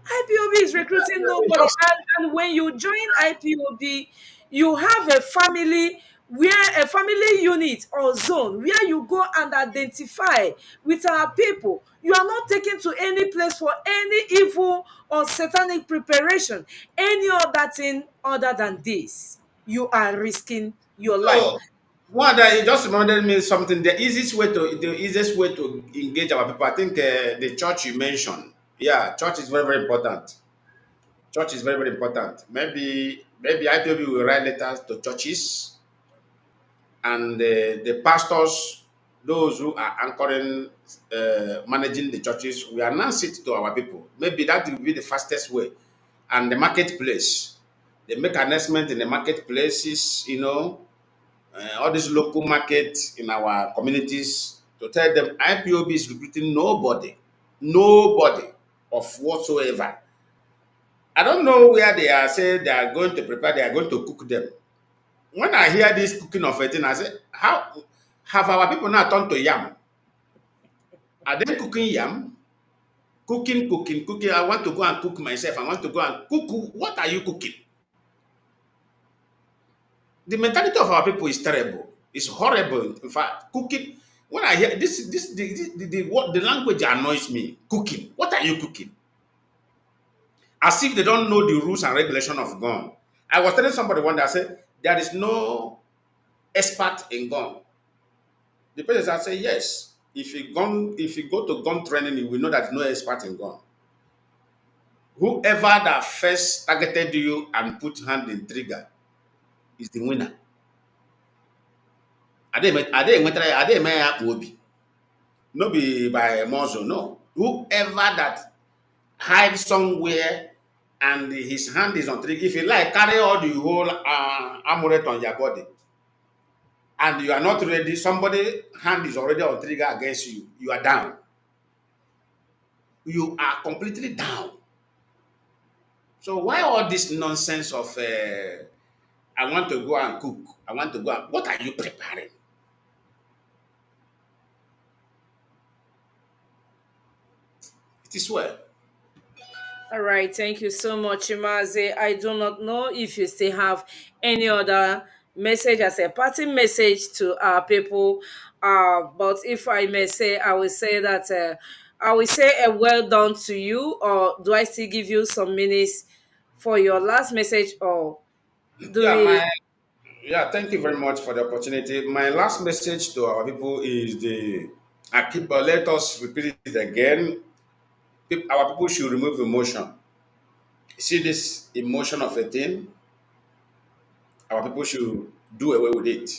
IPOB is recruiting nobody. Just And when you join IPOB, you have a family, where a family unit or zone where you go and identify with our people. You are not taken to any place for any evil or satanic preparation, any other thing other than this. You are risking your life. so one that it just reminded me something. The easiest way to engage our people. I think the church you mentioned. Yeah, church is very very important. Church is very very important. Maybe IPOB will write letters to churches and the pastors, those who are anchoring, managing the churches, we announce it to our people. Maybe that will be the fastest way. And the marketplace, they make announcement in the marketplaces, all these local markets in our communities to tell them IPOB is recruiting nobody, nobody of whatsoever. I don't know where they are saying they are going to prepare, they are going to cook them. When I hear this cooking of a thing, I say, how have our people now turned to yam? Are they cooking yam? Cooking, cooking, cooking. I want to go and cook myself. I want to go and cook. What are you cooking? The mentality of our people is terrible. It's horrible. In fact, cooking. When I hear what the language annoys me. Cooking. What are you cooking? As if they don't know the rules and regulation of gun. I was telling somebody one day, I said, there is no expert in gun. The person say yes. If you go to gun training, you will know that no expert in gun. Whoever that first targeted you and put hand in trigger is the winner. Ade no be by muzzle, no. Whoever that hides somewhere and his hand is on trigger, if you like, carry all the whole amulet on your body, and you are not ready, somebody hand is already on trigger against you, you are down. You are completely down. So why all this nonsense of I want to go and cook? I want to go and what are you preparing? It is well. All right, thank you so much, Mazi. I do not know if you still have any other message as a parting message to our people. But if I may say, I will say that I will say a well done to you, or do I still give you some minutes for your last message, or do Yeah, we? thank you very much for the opportunity. My last message to our people is I keep let us repeat it again. Our people should remove emotion. See this emotion of a thing, our people should do away with it.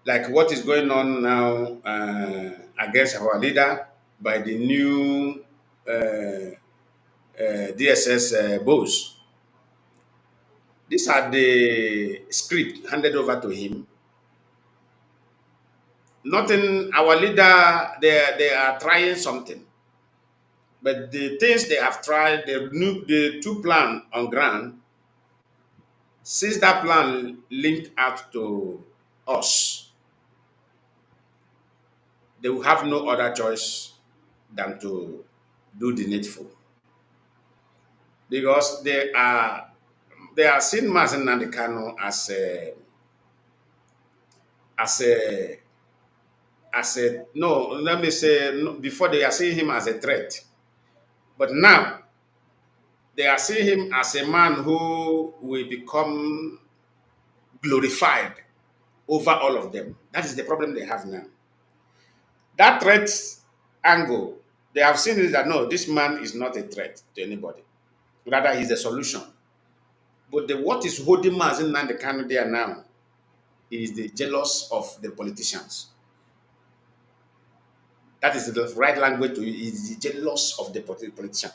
like what is going on now against our leader by the new DSS boss. These are the script handed over to him. Nothing, our leader, they are trying something. But the things they have tried, the two plan on ground, since that plan linked out to us, they will have no other choice than to do the needful. Because they are seeing Mazi Kanu as a no, let me say no, before they are seeing him as a threat. But now they are seeing him as a man who will become glorified over all of them. That is the problem they have now. That threat angle, they have seen is that no, this man is not a threat to anybody. Rather, he's a solution. But what is holding Mazi Kanu there now is the jealous of the politicians. That is the right language to use. Is the jealous of the politician.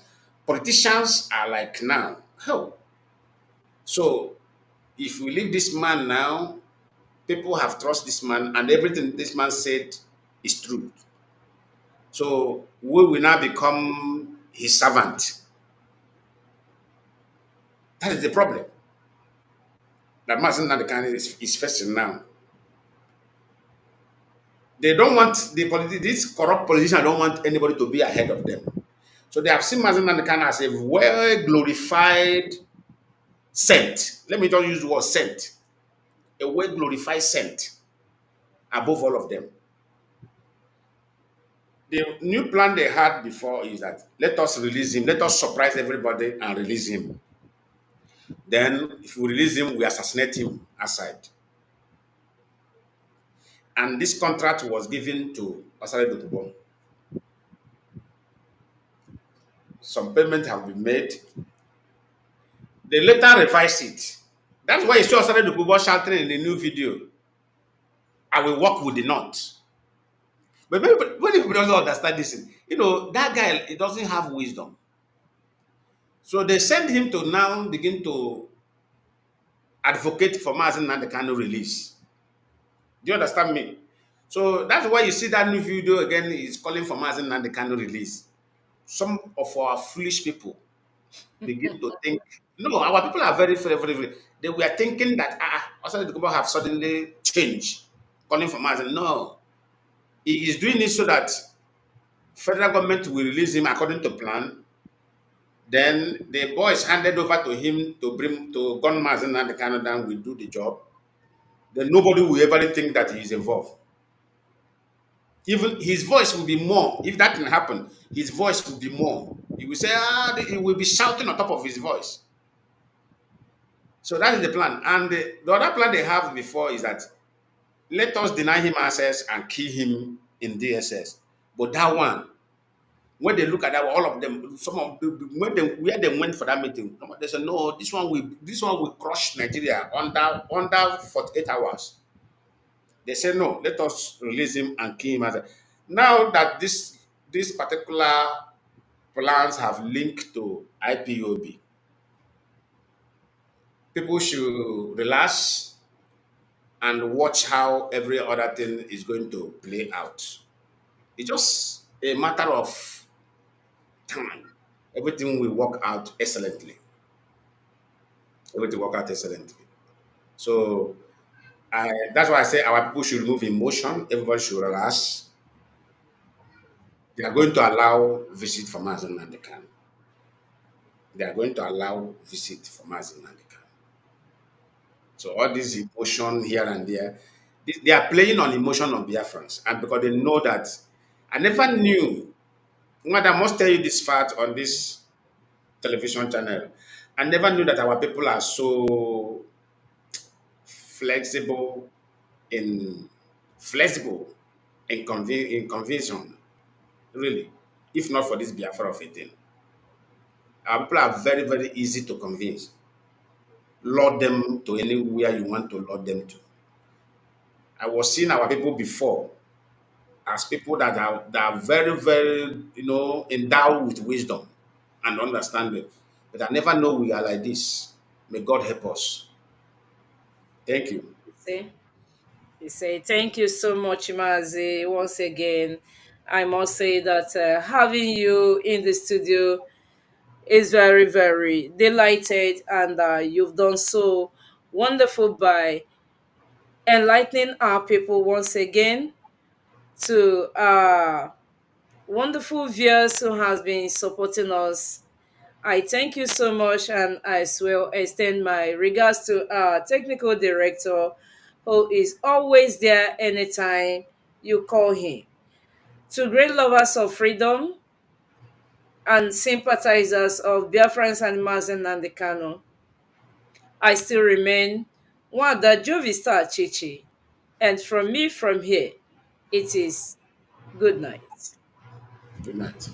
Politicians are like now, oh, so if we leave this man now, people have trust this man, and everything this man said is true. So we will now become his servant. That is the problem that Mazi Nnamdi is facing now. They don't want these corrupt politicians don't want anybody to be ahead of them. So they have seen Mazi Nnamdi as a well glorified saint. Let me just use the word saint. A well glorified saint above all of them. The new plan they had before is that let us release him, let us surprise everybody and release him. Then, if we release him, we assassinate him aside. And this contract was given to Asare Dokubo. Some payment have been made. They later revised it. That's why you saw Asare Dokubo shouting in the new video, I will work with the North. But when people don't understand this, that guy, he doesn't have wisdom. So they send him to now begin to advocate for Mazi Nnamdi Kanu release. Do you understand me? So that's why you see that new video again is calling for Mazi Nnamdi Kanu release. Some of our foolish people begin to think, no, our people are very. They were thinking that also the people have suddenly changed, calling for Mazi. No, he is doing it so that federal government will release him according to plan. Then the boys handed over to him to gun Mazi Nnamdi Kanu down will do the job. Then nobody will ever think that he is involved. Even his voice will be more. If that can happen, his voice will be more. He will say, he will be shouting on top of his voice. So that is the plan. And the other plan they have before is that let us deny him access and kill him in DSS. But that one, when they look at that, all of them, some of where they went for that meeting, they said, no, this one will crush Nigeria under 48 hours. They say no, let us release him and kill him. Now that this particular plans have linked to IPOB, people should relax and watch how every other thing is going to play out. It's just a matter of time. Everything will work out excellently. Everything will work out excellently. So that's why I say our people should remove emotion. Everybody should relax. They are going to allow visit from Mazi Nnamdi Kanu. They are going to allow visit from Mazi Nnamdi Kanu. So all this emotion here and there, they are playing on emotion of Biafrans, and because they know that I never knew. I must tell you this fact on this television channel. I never knew that our people are so flexible in in conviction. Really, if not for this Biafra of 18. Our people are very easy to convince. Lure them to anywhere you want to lure them to. I was seeing our people before as people that are very, very, endowed with wisdom and understanding. But I never know we are like this. May God help us. Thank you. See, you say thank you so much, Mazi. Once again, I must say that having you in the studio is very, very delighted, and you've done so wonderful by enlightening our people once again to wonderful viewers who has been supporting us. I thank you so much, and I as well extend my regards to our technical director, who is always there anytime you call him. To great lovers of freedom and sympathizers of Biafrans and Mazi and Kanu, I still remain one that Jovista Chichi. And from me from here, it is good night. Good night.